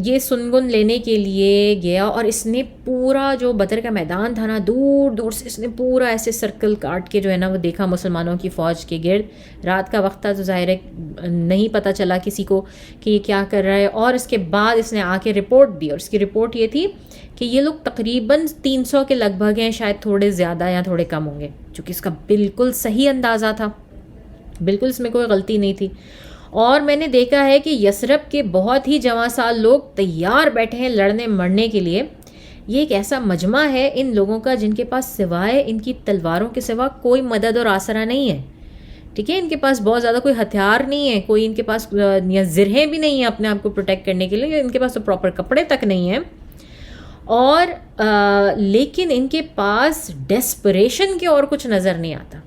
Speaker 1: یہ سنگن لینے کے لیے گیا اور اس نے پورا جو بدر کا میدان تھا نا دور دور سے اس نے پورا ایسے سرکل کاٹ کے جو ہے نا وہ دیکھا مسلمانوں کی فوج کے گرد. رات کا وقت تھا تو ظاہر ہے نہیں پتہ چلا کسی کو کہ یہ کیا کر رہا ہے. اور اس کے بعد اس نے آ کے رپورٹ دی اور اس کی رپورٹ یہ تھی کہ یہ لوگ تقریباً 300 کے لگ بھگ ہیں, شاید تھوڑے زیادہ یا تھوڑے کم ہوں گے, چونکہ اس کا بالکل صحیح اندازہ تھا, بالکل اس میں کوئی غلطی نہیں تھی. اور میں نے دیکھا ہے کہ یثرب کے بہت ہی جوان سال لوگ تیار بیٹھے ہیں لڑنے مرنے کے لیے. یہ ایک ایسا مجمع ہے ان لوگوں کا جن کے پاس سوائے ان کی تلواروں کے سوا کوئی مدد اور آسرا نہیں ہے. ٹھیک ہے, ان کے پاس بہت زیادہ کوئی ہتھیار نہیں ہے, کوئی ان کے پاس یا زرہیں بھی نہیں ہیں اپنے آپ کو پروٹیکٹ کرنے کے لیے, ان کے پاس تو پراپر کپڑے تک نہیں ہیں. اور لیکن ان کے پاس ڈیسپریشن کے اور کچھ نظر نہیں آتا,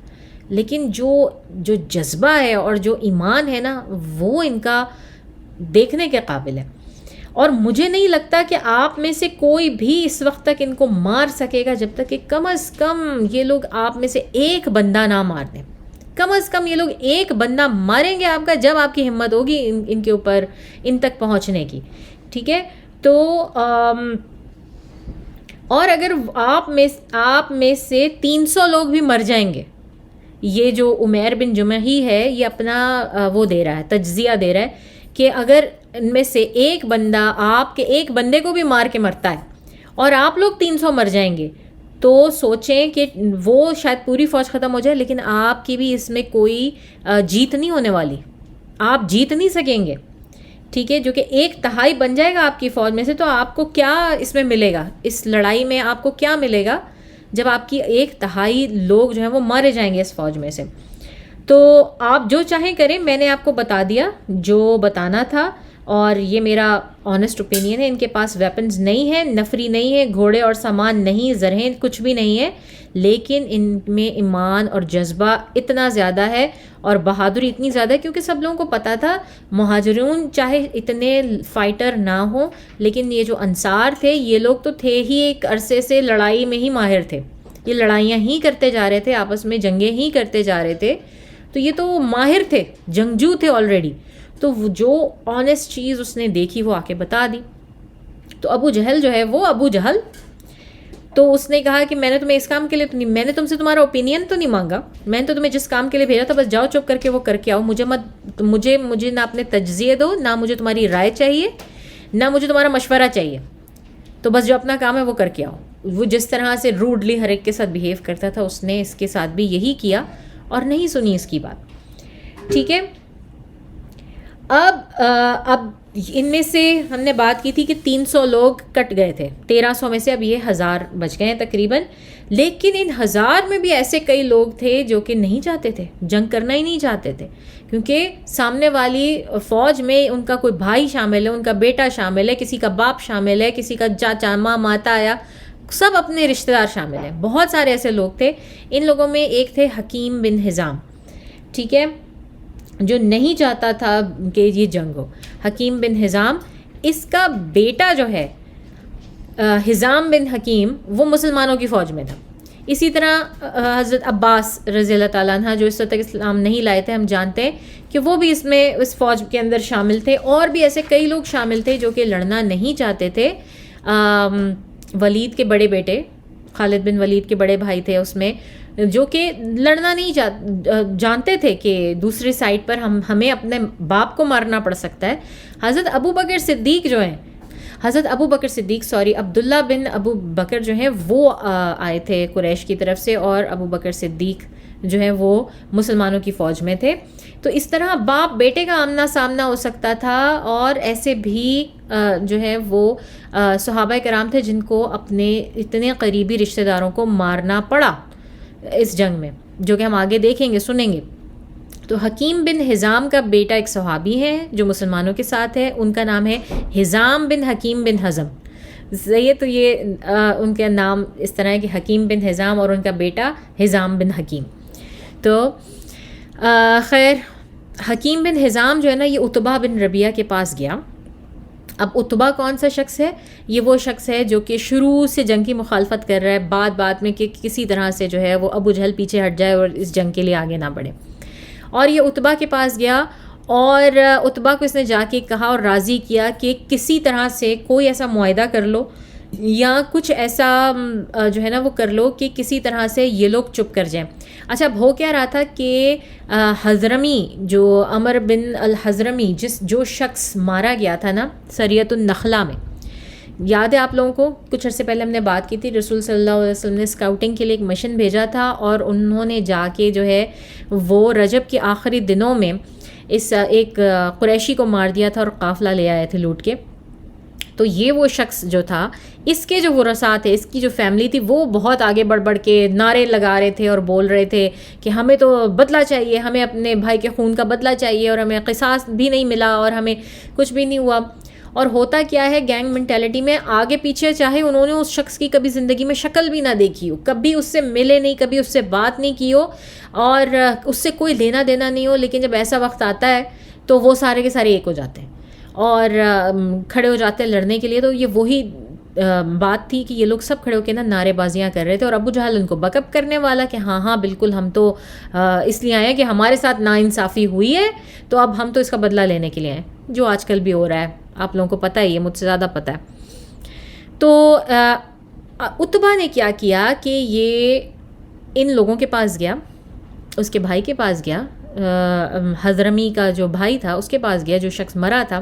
Speaker 1: لیکن جو جذبہ ہے اور جو ایمان ہے نا وہ ان کا دیکھنے کے قابل ہے. اور مجھے نہیں لگتا کہ آپ میں سے کوئی بھی اس وقت تک ان کو مار سکے گا جب تک کہ کم از کم یہ لوگ آپ میں سے ایک بندہ نہ مار دیں. کم از کم یہ لوگ ایک بندہ ماریں گے آپ کا جب آپ کی ہمت ہوگی ان کے اوپر ان تک پہنچنے کی. ٹھیک ہے, تو اور اگر آپ میں سے 300 لوگ بھی مر جائیں گے, یہ جو عمیر بن جمحی ہے یہ اپنا وہ دے رہا ہے, تجزیہ دے رہا ہے کہ اگر ان میں سے ایک بندہ آپ کے ایک بندے کو بھی مار کے مرتا ہے اور آپ لوگ 300 مر جائیں گے تو سوچیں کہ وہ شاید پوری فوج ختم ہو جائے لیکن آپ کی بھی اس میں کوئی جیت نہیں ہونے والی, آپ جیت نہیں سکیں گے. ٹھیک ہے, جو کہ 1/3 بن جائے گا آپ کی فوج میں سے, تو آپ کو کیا اس میں ملے گا, اس لڑائی میں آپ کو کیا ملے گا جب آپ کی 1/3 لوگ جو ہیں وہ مارے جائیں گے اس فوج میں سے. تو آپ جو چاہیں کریں, میں نے آپ کو بتا دیا جو بتانا تھا, اور یہ میرا آنیسٹ اوپینین ہے. ان کے پاس ویپنز نہیں ہیں, نفری نہیں ہے, گھوڑے اور سامان نہیں, زرہیں کچھ بھی نہیں ہے, لیکن ان میں ایمان اور جذبہ اتنا زیادہ ہے اور بہادری اتنی زیادہ ہے کیونکہ سب لوگوں کو پتہ تھا مہاجرون چاہے اتنے فائٹر نہ ہوں لیکن یہ جو انصار تھے یہ لوگ تو تھے ہی ایک عرصے سے لڑائی میں ہی ماہر تھے, یہ لڑائیاں ہی کرتے جا رہے تھے, آپس میں جنگیں ہی کرتے جا رہے تھے, تو یہ تو ماہر تھے, جنگجو تھے آلریڈی. تو جو آنیسٹ چیز اس نے دیکھی وہ آ کے بتا دی. تو ابو جہل جو ہے وہ ابو جہل, تو اس نے کہا کہ میں نے تمہیں اس کام کے لیے تو نہیں, میں نے تم سے تمہارا اوپینین تو نہیں مانگا, میں نے تو تمہیں جس کام کے لیے بھیجا تھا بس جاؤ چپ کر کے وہ کر کے آؤ, مجھے نہ اپنے تجزیے دو, نہ مجھے تمہاری رائے چاہیے, نہ مجھے تمہارا مشورہ چاہیے, تو بس جو اپنا کام ہے وہ کر کے آؤ. وہ جس طرح سے روڈلی ہر ایک کے ساتھ بیہیو کرتا تھا اس نے اس کے ساتھ بھی یہی کیا اور نہیں سنی اس کی بات. ٹھیک ہے, اب ان میں سے ہم نے بات کی تھی کہ 300 لوگ کٹ گئے تھے, 1300 میں سے اب یہ 1000 بچ گئے ہیں تقریباً. لیکن ان 1000 میں بھی ایسے کئی لوگ تھے جو کہ نہیں چاہتے تھے, جنگ کرنا ہی نہیں چاہتے تھے, کیونکہ سامنے والی فوج میں ان کا کوئی بھائی شامل ہے, ان کا بیٹا شامل ہے, کسی کا باپ شامل ہے, کسی کا چاچا ماتا آیا, سب اپنے رشتہ دار شامل ہیں. بہت سارے ایسے لوگ تھے. ان لوگوں میں ایک تھے حکیم بن حزام, ٹھیک ہے, جو نہیں چاہتا تھا کہ یہ جنگ ہو. حکیم بن حزام, اس کا بیٹا جو ہے حزام بن حکیم وہ مسلمانوں کی فوج میں تھا. اسی طرح حضرت عباس رضی اللہ تعالیٰ عنہ جو اس وقت تک اسلام نہیں لائے تھے, ہم جانتے ہیں کہ وہ بھی اس فوج کے اندر شامل تھے. اور بھی ایسے کئی لوگ شامل تھے جو کہ لڑنا نہیں چاہتے تھے. ولید کے بڑے بیٹے, خالد بن ولید کے بڑے بھائی تھے اس میں, جو کہ لڑنا نہیں جانتے تھے کہ دوسری سائڈ پر ہمیں اپنے باپ کو مارنا پڑ سکتا ہے. حضرت ابو بکر صدیق عبداللہ بن ابو بکر جو ہیں وہ آئے تھے قریش کی طرف سے, اور ابو بکر صدیق جو ہیں وہ مسلمانوں کی فوج میں تھے. تو اس طرح باپ بیٹے کا آمنا سامنا ہو سکتا تھا. اور ایسے بھی جو ہے وہ صحابہ کرام تھے جن کو اپنے اتنے قریبی رشتہ داروں کو مارنا پڑا اس جنگ میں, جو کہ ہم آگے دیکھیں گے سنیں گے. تو حکیم بن حزام کا بیٹا ایک صحابی ہے جو مسلمانوں کے ساتھ ہے, ان کا نام ہے حزام بن حکیم بن حزم. یہ تو ان کا نام اس طرح ہے کہ حکیم بن حزام اور ان کا بیٹا حزام بن حکیم. تو خیر, حکیم بن حزام جو ہے نا یہ عتبہ بن ربیعہ کے پاس گیا. اب عتبہ کون سا شخص ہے؟ یہ وہ شخص ہے جو کہ شروع سے جنگ کی مخالفت کر رہا ہے, بعد میں کہ کسی طرح سے جو ہے وہ ابو جہل پیچھے ہٹ جائے اور اس جنگ کے لیے آگے نہ بڑھے. اور یہ عتبہ کے پاس گیا اور عتبہ کو اس نے جا کے کہا اور راضی کیا کہ کسی طرح سے کوئی ایسا معاہدہ کر لو یا کچھ ایسا جو ہے نا وہ کر لو کہ کسی طرح سے یہ لوگ چپ کر جائیں. اچھا اب ہو کیا رہا تھا کہ حضرمی جو عمر بن الحضرمی جو شخص مارا گیا تھا نا سریۃ النخلہ میں، یاد ہے آپ لوگوں کو کچھ عرصے پہلے ہم نے بات کی تھی، رسول صلی اللہ علیہ وسلم نے اسکاؤٹنگ کے لیے ایک مشن بھیجا تھا اور انہوں نے جا کے جو ہے وہ رجب کے آخری دنوں میں اس ایک قریشی کو مار دیا تھا اور قافلہ لے آئے تھے لوٹ کے. تو یہ وہ شخص جو تھا، اس کے جو ورثاء تھے، اس کی جو فیملی تھی، وہ بہت آگے بڑھ بڑھ کے نعرے لگا رہے تھے اور بول رہے تھے کہ ہمیں تو بدلہ چاہیے، ہمیں اپنے بھائی کے خون کا بدلہ چاہیے، اور ہمیں قصاص بھی نہیں ملا اور ہمیں کچھ بھی نہیں ہوا. اور ہوتا کیا ہے گینگ مینٹیلٹی میں، آگے پیچھے چاہے انہوں نے اس شخص کی کبھی زندگی میں شکل بھی نہ دیکھی ہو، کبھی اس سے ملے نہیں، کبھی اس سے بات نہیں کی ہو اور اس سے کوئی لینا دینا نہیں ہو، لیکن جب ایسا وقت آتا ہے تو وہ سارے کے سارے ایک ہو جاتے ہیں اور کھڑے ہو جاتے ہیں لڑنے کے لیے. تو یہ وہی بات تھی کہ یہ لوگ سب کھڑے ہو کے نا نعرے بازیاں کر رہے تھے اور ابو جہل ان کو بیک اپ کرنے والا کہ ہاں ہاں بالکل ہم تو اس لیے آئے ہیں کہ ہمارے ساتھ ناانصافی ہوئی ہے تو اب ہم تو اس کا بدلہ لینے کے لیے آئے ہیں، جو آج کل بھی ہو رہا ہے، آپ لوگوں کو پتہ ہی ہے، مجھ سے زیادہ پتہ ہے. تو عتبہ نے کیا کیا کہ یہ ان لوگوں کے پاس گیا، اس کے بھائی کے پاس گیا، حضرمی کا جو بھائی تھا اس کے پاس گیا جو شخص مرا تھا،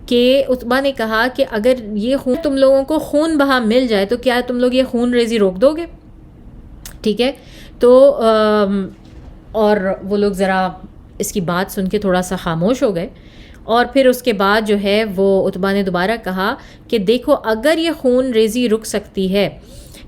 Speaker 1: کہ عتبہ نے کہا کہ اگر یہ خون تم لوگوں کو خون بہا مل جائے تو کیا تم لوگ یہ خون ریزی روک دو گے؟ ٹھیک ہے. تو اور وہ لوگ ذرا اس کی بات سن کے تھوڑا سا خاموش ہو گئے. اور پھر اس کے بعد جو ہے وہ عتبہ نے دوبارہ کہا کہ دیکھو اگر یہ خون ریزی رک سکتی ہے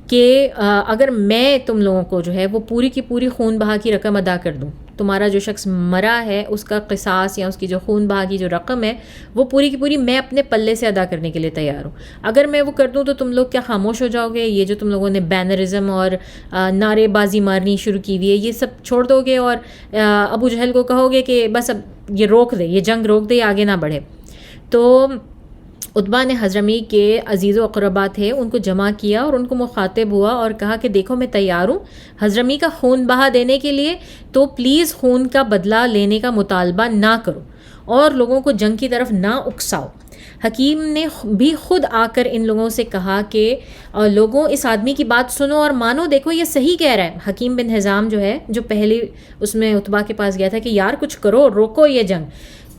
Speaker 1: کہ اگر میں تم لوگوں کو جو ہے وہ پوری کی پوری خون بہا کی رقم ادا کر دوں، تمہارا جو شخص مرا ہے اس کا قصاص یا اس کی جو خون بہا کی جو رقم ہے وہ پوری کی پوری میں اپنے پلے سے ادا کرنے کے لیے تیار ہوں. اگر میں وہ کر دوں تو تم لوگ کیا خاموش ہو جاؤ گے؟ یہ جو تم لوگوں نے بینرزم اور نعرے بازی مارنی شروع کی ہوئی ہے یہ سب چھوڑ دو گے اور ابو جہل کو کہو گے کہ بس اب یہ روک دے، یہ جنگ روک دے، یہ آگے نہ بڑھے. تو عتبہ نے حضرمی کے عزیز و اقربا تھے ان کو جمع کیا اور ان کو مخاطب ہوا اور کہا کہ دیکھو میں تیار ہوں حضرمی کا خون بہا دینے کے لیے، تو پلیز خون کا بدلہ لینے کا مطالبہ نہ کرو اور لوگوں کو جنگ کی طرف نہ اکساؤ. حکیم نے بھی خود آ کر ان لوگوں سے کہا کہ لوگوں اس آدمی کی بات سنو اور مانو، دیکھو یہ صحیح کہہ رہا ہے. حکیم بن حزام جو ہے جو پہلے اس میں عتبہ کے پاس گیا تھا کہ یار کچھ کرو، روکو یہ جنگ.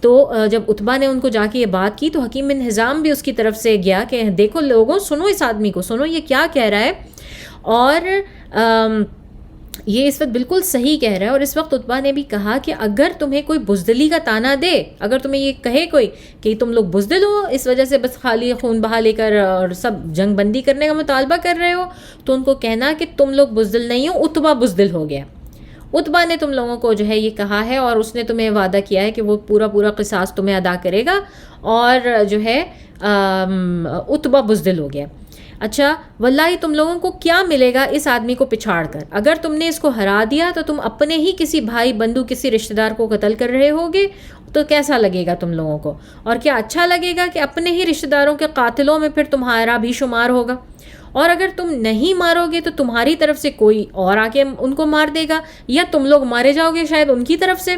Speaker 1: تو جب عتبہ نے ان کو جا کے یہ بات کی تو حکیم بن حزام بھی اس کی طرف سے گیا کہ دیکھو لوگوں سنو اس آدمی کو، سنو یہ کیا کہہ رہا ہے اور یہ اس وقت بالکل صحیح کہہ رہا ہے. اور اس وقت عتبہ نے بھی کہا کہ اگر تمہیں کوئی بزدلی کا تانا دے، اگر تمہیں یہ کہے کوئی کہ تم لوگ بزدل ہو اس وجہ سے بس خالی خون بہا لے کر اور سب جنگ بندی کرنے کا مطالبہ کر رہے ہو، تو ان کو کہنا کہ تم لوگ بزدل نہیں ہو، عتبہ بزدل ہو گیا. عتبہ نے تم لوگوں کو جو ہے یہ کہا ہے اور اس نے تمہیں وعدہ کیا ہے کہ وہ پورا قصاص تمہیں ادا کرے گا، اور جو ہے عتبہ بزدل ہو گیا. اچھا واللہ تم لوگوں کو کیا ملے گا اس آدمی کو پچھاڑ کر؟ اگر تم نے اس کو ہرا دیا تو تم اپنے ہی کسی بھائی بندو کسی رشتہ دار کو قتل کر رہے ہوگے، تو کیسا لگے گا تم لوگوں کو؟ اور کیا اچھا لگے گا کہ اپنے ہی رشتہ داروں کے قاتلوں میں پھر تمہارا بھی شمار ہوگا؟ اور اگر تم نہیں مارو گے تو تمہاری طرف سے کوئی اور آ کے ان کو مار دے گا، یا تم لوگ مارے جاؤ گے شاید ان کی طرف سے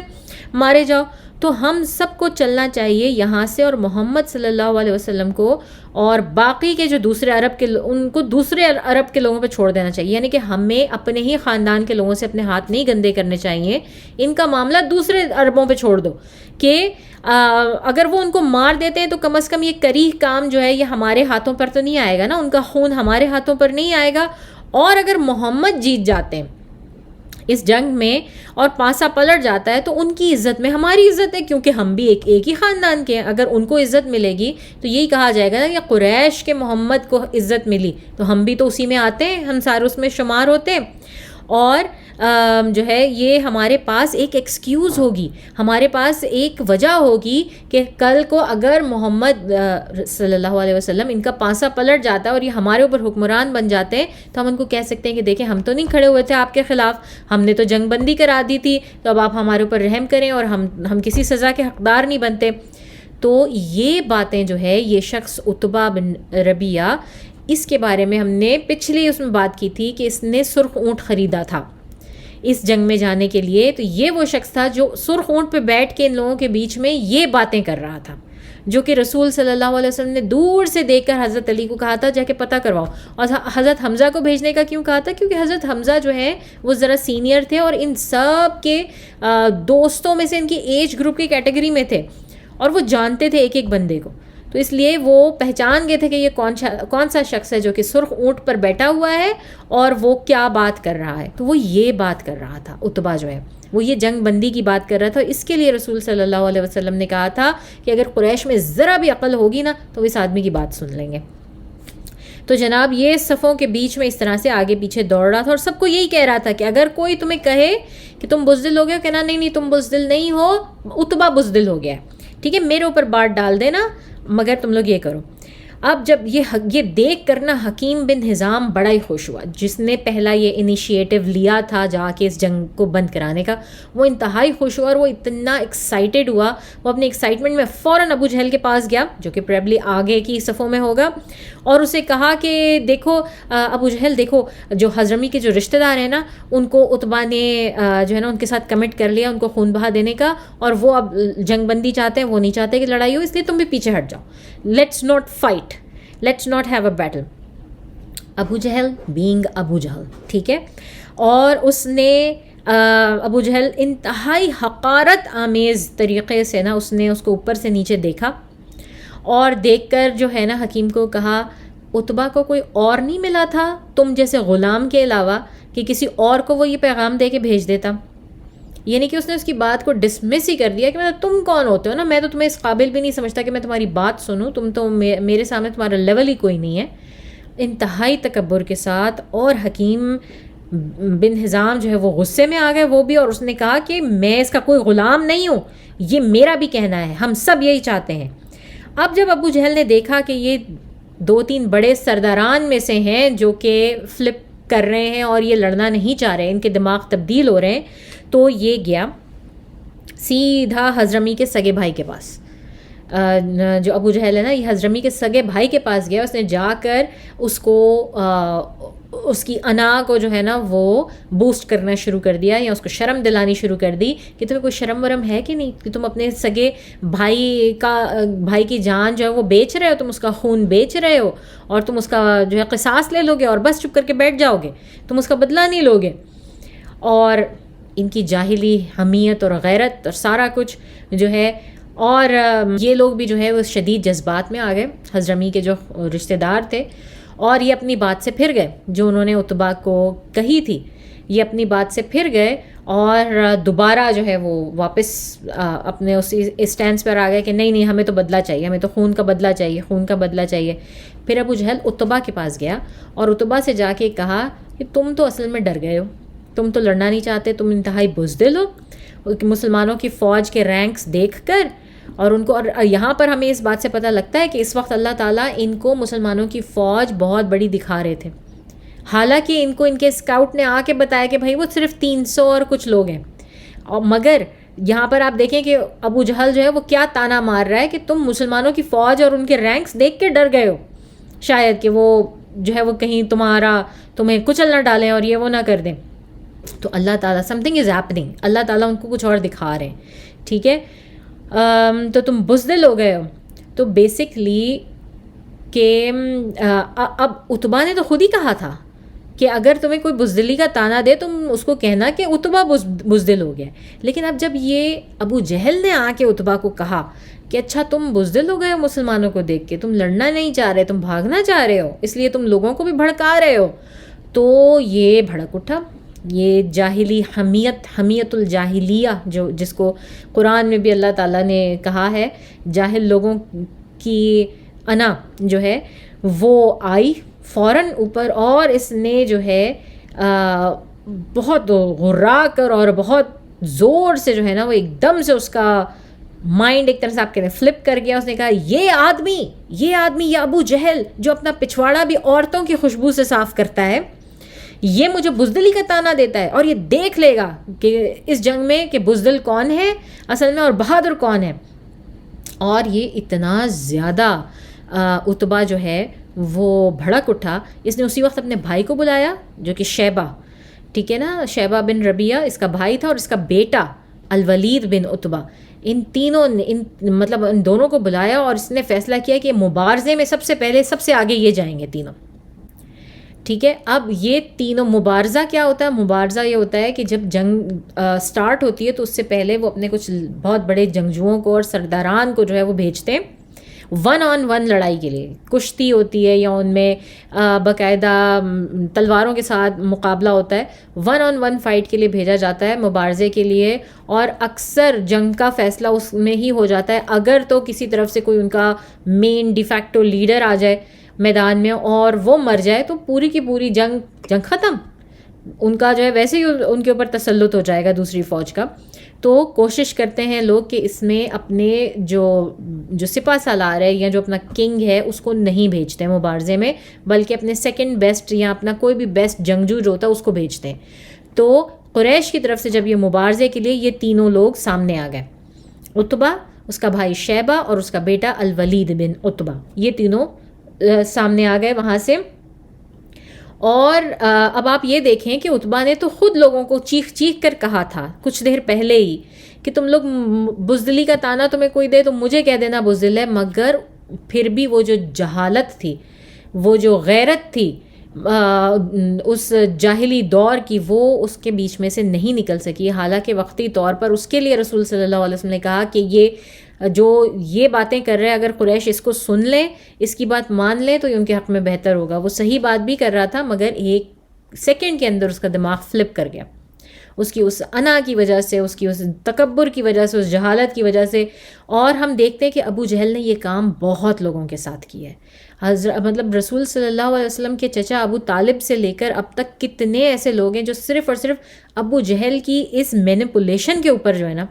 Speaker 1: مارے جاؤ. تو ہم سب کو چلنا چاہیے یہاں سے اور محمد صلی اللہ علیہ وسلم کو اور باقی کے جو دوسرے عرب کے ان کو دوسرے عرب کے لوگوں پہ چھوڑ دینا چاہیے. یعنی کہ ہمیں اپنے ہی خاندان کے لوگوں سے اپنے ہاتھ نہیں گندے کرنے چاہیے، ان کا معاملہ دوسرے عربوں پہ چھوڑ دو کہ اگر وہ ان کو مار دیتے ہیں تو کم از کم یہ کریہ کام جو ہے یہ ہمارے ہاتھوں پر تو نہیں آئے گا نا، ان کا خون ہمارے ہاتھوں پر نہیں آئے گا. اور اگر محمد جیت جاتے ہیں اس جنگ میں اور پاسا پلٹ جاتا ہے تو ان کی عزت میں ہماری عزت ہے، کیونکہ ہم بھی ایک ہی خاندان کے ہیں. اگر ان کو عزت ملے گی تو یہی کہا جائے گا نا کہ قریش کے محمد کو عزت ملی تو ہم بھی تو اسی میں آتے ہیں، ہم سارے اس میں شمار ہوتے ہیں. اور جو ہے یہ ہمارے پاس ایک ایکسکیوز ہوگی، ہمارے پاس ایک وجہ ہوگی کہ کل کو اگر محمد صلی اللہ علیہ وسلم ان کا پانسا پلٹ جاتا ہے اور یہ ہمارے اوپر حکمران بن جاتے ہیں تو ہم ان کو کہہ سکتے ہیں کہ دیکھیں ہم تو نہیں کھڑے ہوئے تھے آپ کے خلاف، ہم نے تو جنگ بندی کرا دی تھی، تو اب آپ ہمارے اوپر رحم کریں اور ہم کسی سزا کے حقدار نہیں بنتے. تو یہ باتیں جو ہے یہ شخص عتبہ بن ربیعہ، اس کے بارے میں ہم نے پچھلی اس میں بات کی تھی کہ اس نے سرخ اونٹ خریدا تھا. اس جنگ میں جانے کے لیے، تو یہ وہ شخص تھا جو سرخ اونٹ پہ بیٹھ کے ان لوگوں کے بیچ میں یہ باتیں کر رہا تھا، جو کہ رسول صلی اللہ علیہ وسلم نے دور سے دیکھ کر حضرت علی کو کہا تھا جا کے پتہ کرواؤ، اور حضرت حمزہ کو بھیجنے کا کیوں کہا تھا؟ کیونکہ حضرت حمزہ جو ہے وہ ذرا سینئر تھے اور ان سب کے دوستوں میں سے ان کی ایج گروپ کی کیٹیگری میں تھے، اور وہ جانتے تھے ایک ایک بندے کو، تو اس لیے وہ پہچان گئے تھے کہ یہ کون سا شخص ہے جو کہ سرخ اونٹ پر بیٹھا ہوا ہے اور وہ کیا بات کر رہا ہے. تو وہ یہ بات کر رہا تھا، عتبہ جو ہے وہ یہ جنگ بندی کی بات کر رہا تھا. اس کے لیے رسول صلی اللہ علیہ وسلم نے کہا تھا کہ اگر قریش میں ذرا بھی عقل ہوگی نا تو اس آدمی کی بات سن لیں گے. تو جناب یہ صفوں کے بیچ میں اس طرح سے آگے پیچھے دوڑ رہا تھا اور سب کو یہی کہہ رہا تھا کہ اگر کوئی تمہیں کہے کہ تم بزدل ہو گئے، کہنا نہیں تم بزدل نہیں ہو، عتبہ بزدل ہو گیا ہے، ٹھیک ہے، میرے اوپر بات ڈال دینا، مگر تم لوگ یہ کرو. اب جب یہ دیکھ کر نا حکیم بن حزام بڑا ہی خوش ہوا، جس نے پہلا یہ انیشیٹو لیا تھا جا کے اس جنگ کو بند کرانے کا. وہ انتہائی خوش ہوا اور وہ اتنا ایکسائٹیڈ ہوا، وہ اپنے ایکسائٹمنٹ میں فوراً ابو جہل کے پاس گیا جو کہ پریبلی آگے کی صفوں میں ہوگا، اور اسے کہا کہ دیکھو ابو جہل، دیکھو جو حضرمی کے جو رشتہ دار ہیں نا ان کو عتبہ نے جو ہے نا ان کے ساتھ کمٹ کر لیا ان کو خون بہا دینے کا، اور وہ اب جنگ بندی چاہتے ہیں، وہ نہیں چاہتے کہ لڑائی ہو، اس لیے تم بھی پیچھے ہٹ جاؤ. Let's not fight, let's not have a battle. Abu Jahl being Abu Jahl, ٹھیک ہے، اور اس نے ابو جہل انتہائی حقارت آمیز طریقے سے نا اس نے اس کو اوپر سے نیچے دیکھا، اور دیکھ کر جو ہے نا حکیم کو کہا عتبہ کو کوئی اور نہیں ملا تھا تم جیسے غلام کے علاوہ کہ کسی اور کو وہ یہ پیغام دے کے بھیج دیتا؟ یعنی کہ اس نے اس کی بات کو ڈسمس ہی کر دیا کہ مطلب تم کون ہوتے ہو نا، میں تو تمہیں اس قابل بھی نہیں سمجھتا کہ میں تمہاری بات سنوں، تم تو میرے سامنے تمہارا لیول ہی کوئی نہیں ہے. انتہائی تکبر کے ساتھ. اور حکیم بن حزام جو ہے وہ غصے میں آ گئے وہ بھی، اور اس نے کہا کہ میں اس کا کوئی غلام نہیں ہوں، یہ میرا بھی کہنا ہے، ہم سب یہی چاہتے ہیں. اب جب ابو جہل نے دیکھا کہ یہ 2-3 بڑے سرداران میں سے ہیں جو کہ فلپ کر رہے ہیں اور یہ لڑنا نہیں چاہ رہے، ان کے دماغ تبدیل ہو رہے ہیں، تو یہ گیا سیدھا حضرمی کے سگے بھائی کے پاس. جو ابو جہل ہے نا یہ حضرمی کے سگے بھائی کے پاس گیا. اس نے جا کر اس کو اس کی انا کو جو ہے نا وہ بوسٹ کرنا شروع کر دیا، یا اس کو شرم دلانی شروع کر دی کہ تمہیں کوئی شرم ورم ہے کہ نہیں، کہ تم اپنے سگے بھائی کی جان جو ہے وہ بیچ رہے ہو، تم اس کا خون بیچ رہے ہو، اور تم اس کا جو ہے قصاص لے لو گے اور بس چپ کر کے بیٹھ جاؤ گے، تم اس کا بدلہ نہیں لو گے. اور ان کی جاہلی حمیت اور غیرت اور سارا کچھ جو ہے، اور یہ لوگ بھی جو ہے وہ شدید جذبات میں آ گئے، حضرمی کے جو رشتہ دار تھے، اور یہ اپنی بات سے پھر گئے جو انہوں نے عتبہ کو کہی تھی. یہ اپنی بات سے پھر گئے اور دوبارہ جو ہے وہ واپس اپنے اس اسٹینڈ پر آ گئے کہ نہیں ہمیں تو بدلہ چاہیے، ہمیں تو خون کا بدلہ چاہیے، خون کا بدلہ چاہیے. پھر ابو جہل عتبہ کے پاس گیا اور عتبہ سے جا کے کہا کہ تم تو اصل میں ڈر گئے ہو، تم تو لڑنا نہیں چاہتے، تم انتہائی بزدل ہو. مسلمانوں کی فوج کے رینکس دیکھ کر اور ان کو، اور یہاں پر ہمیں اس بات سے پتہ لگتا ہے کہ اس وقت اللہ تعالیٰ ان کو مسلمانوں کی فوج بہت بڑی دکھا رہے تھے، حالانکہ ان کو ان کے اسکاؤٹ نے آ کے بتایا کہ بھائی وہ صرف 300 اور کچھ لوگ ہیں. اور مگر یہاں پر آپ دیکھیں کہ ابو جہل جو ہے وہ کیا تانا مار رہا ہے کہ تم مسلمانوں کی فوج اور ان کے رینکس دیکھ کے ڈر گئے ہو، شاید کہ وہ جو ہے وہ کہیں تمہیں کچل نہ ڈالیں اور یہ وہ نہ کر دیں. تو اللہ تعالیٰ سمتھنگ از ہیپننگ، اللہ تعالیٰ ان کو کچھ اور دکھا رہے ہیں، ٹھیک ہے. تو تم بزدل ہو گئے ہو. تو بیسکلی کہ اب عتبہ نے تو خود ہی کہا تھا کہ اگر تمہیں کوئی بزدلی کا تانا دے تم اس کو کہنا کہ عتبہ بزدل ہو گیا. لیکن اب جب یہ ابو جہل نے آ کے عتبہ کو کہا کہ اچھا تم بزدل ہو گئے ہو مسلمانوں کو دیکھ کے، تم لڑنا نہیں چاہ رہے، تم بھاگنا چاہ رہے ہو، اس لیے تم لوگوں کو بھی بھڑکا رہے ہو، تو یہ بھڑک اٹھا. یہ جاہلی حمیت الجاہلیہ جس کو قرآن میں بھی اللہ تعالیٰ نے کہا ہے، جاہل لوگوں کی انا جو ہے وہ آئی فوراً اوپر، اور اس نے جو ہے بہت غرا کر اور بہت زور سے جو ہے نا وہ ایک دم سے اس کا مائنڈ ایک طرح سے آپ کہتے ہیں فلپ کر گیا. اس نے کہا یہ آدمی یہ ابو جہل جو اپنا پچھواڑا بھی عورتوں کی خوشبو سے صاف کرتا ہے، یہ مجھے بزدلی کا تانا دیتا ہے، اور یہ دیکھ لے گا کہ اس جنگ میں کہ بزدل کون ہے اصل میں اور بہادر کون ہے. اور یہ اتنا زیادہ عتبہ جو ہے وہ بھڑک اٹھا. اس نے اسی وقت اپنے بھائی کو بلایا جو کہ شیبہ، ٹھیک ہے نا. شیبہ بن ربیعہ اس کا بھائی تھا، اور اس کا بیٹا الولید بن عتبہ. ان تینوں مطلب ان دونوں کو بلایا اور اس نے فیصلہ کیا کہ مبارزے میں سب سے پہلے سب سے آگے یہ جائیں گے تینوں. ٹھیک ہے. اب یہ تینوں مبارزہ کیا ہوتا ہے؟ مبارزہ یہ ہوتا ہے کہ جب جنگ سٹارٹ ہوتی ہے تو اس سے پہلے وہ اپنے کچھ بہت بڑے جنگجوؤں کو اور سرداران کو جو ہے وہ بھیجتے ہیں 1-on-1 لڑائی کے لیے. کشتی ہوتی ہے یا ان میں باقاعدہ تلواروں کے ساتھ مقابلہ ہوتا ہے. 1-on-1 فائٹ کے لیے بھیجا جاتا ہے مبارزے کے لیے، اور اکثر جنگ کا فیصلہ اس میں ہی ہو جاتا ہے اگر تو کسی طرف سے کوئی ان کا مین ڈیفیکٹو لیڈر آ جائے میدان میں اور وہ مر جائے تو پوری کی پوری جنگ ختم. ان کا جو ہے ویسے ہی ان کے اوپر تسلط ہو جائے گا دوسری فوج کا. تو کوشش کرتے ہیں لوگ کہ اس میں اپنے جو سپہ سالار ہے یا جو اپنا کنگ ہے اس کو نہیں بھیجتے ہیں مبارزے میں، بلکہ اپنے سیکنڈ بیسٹ یا اپنا کوئی بھی بیسٹ جنگجو جو ہوتا ہے اس کو بھیجتے ہیں. تو قریش کی طرف سے جب یہ مبارزے کے لیے یہ تینوں لوگ سامنے آ گئے، عتبہ، اس کا بھائی شیبہ اور اس کا بیٹا الولید بن عتبہ، یہ تینوں سامنے آ گئے وہاں سے. اور اب آپ یہ دیکھیں کہ عتبہ نے تو خود لوگوں کو چیخ چیخ کر کہا تھا کچھ دیر پہلے ہی کہ تم لوگ بزدلی کا تانا تمہیں کوئی دے تو مجھے کہہ دینا بزدل ہے، مگر پھر بھی وہ جو جہالت تھی، وہ جو غیرت تھی اس جاہلی دور کی، وہ اس کے بیچ میں سے نہیں نکل سکی. حالانکہ وقتی طور پر اس کے لیے رسول صلی اللہ علیہ وسلم نے کہا کہ یہ باتیں کر رہے ہیں اگر قریش اس کو سن لیں، اس کی بات مان لیں تو یہ ان کے حق میں بہتر ہوگا. وہ صحیح بات بھی کر رہا تھا، مگر ایک سیکنڈ کے اندر اس کا دماغ فلپ کر گیا، اس کی اس انا کی وجہ سے، اس کی اس تکبر کی وجہ سے، اس جہالت کی وجہ سے. اور ہم دیکھتے ہیں کہ ابو جہل نے یہ کام بہت لوگوں کے ساتھ کیا ہے. مطلب رسول صلی اللہ علیہ وسلم کے چچا ابو طالب سے لے کر اب تک کتنے ایسے لوگ ہیں جو صرف اور صرف ابو جہل کی اس مینیپولیشن کے اوپر جو ہے نا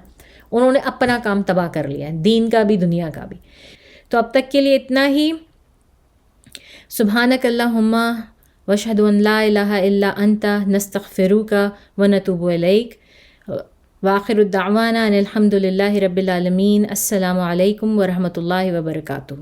Speaker 1: انہوں نے اپنا کام تباہ کر لیا ہے، دین کا بھی دنیا کا بھی. تو اب تک کے لیے اتنا ہی. سبحانک اللہم واشہد ان لا الہ الا انت نستغفرک ونتوب الیک. وآخر الدعوانا ان الحمد للہ رب العالمین. السلام علیکم ورحمۃ اللہ وبرکاتہ.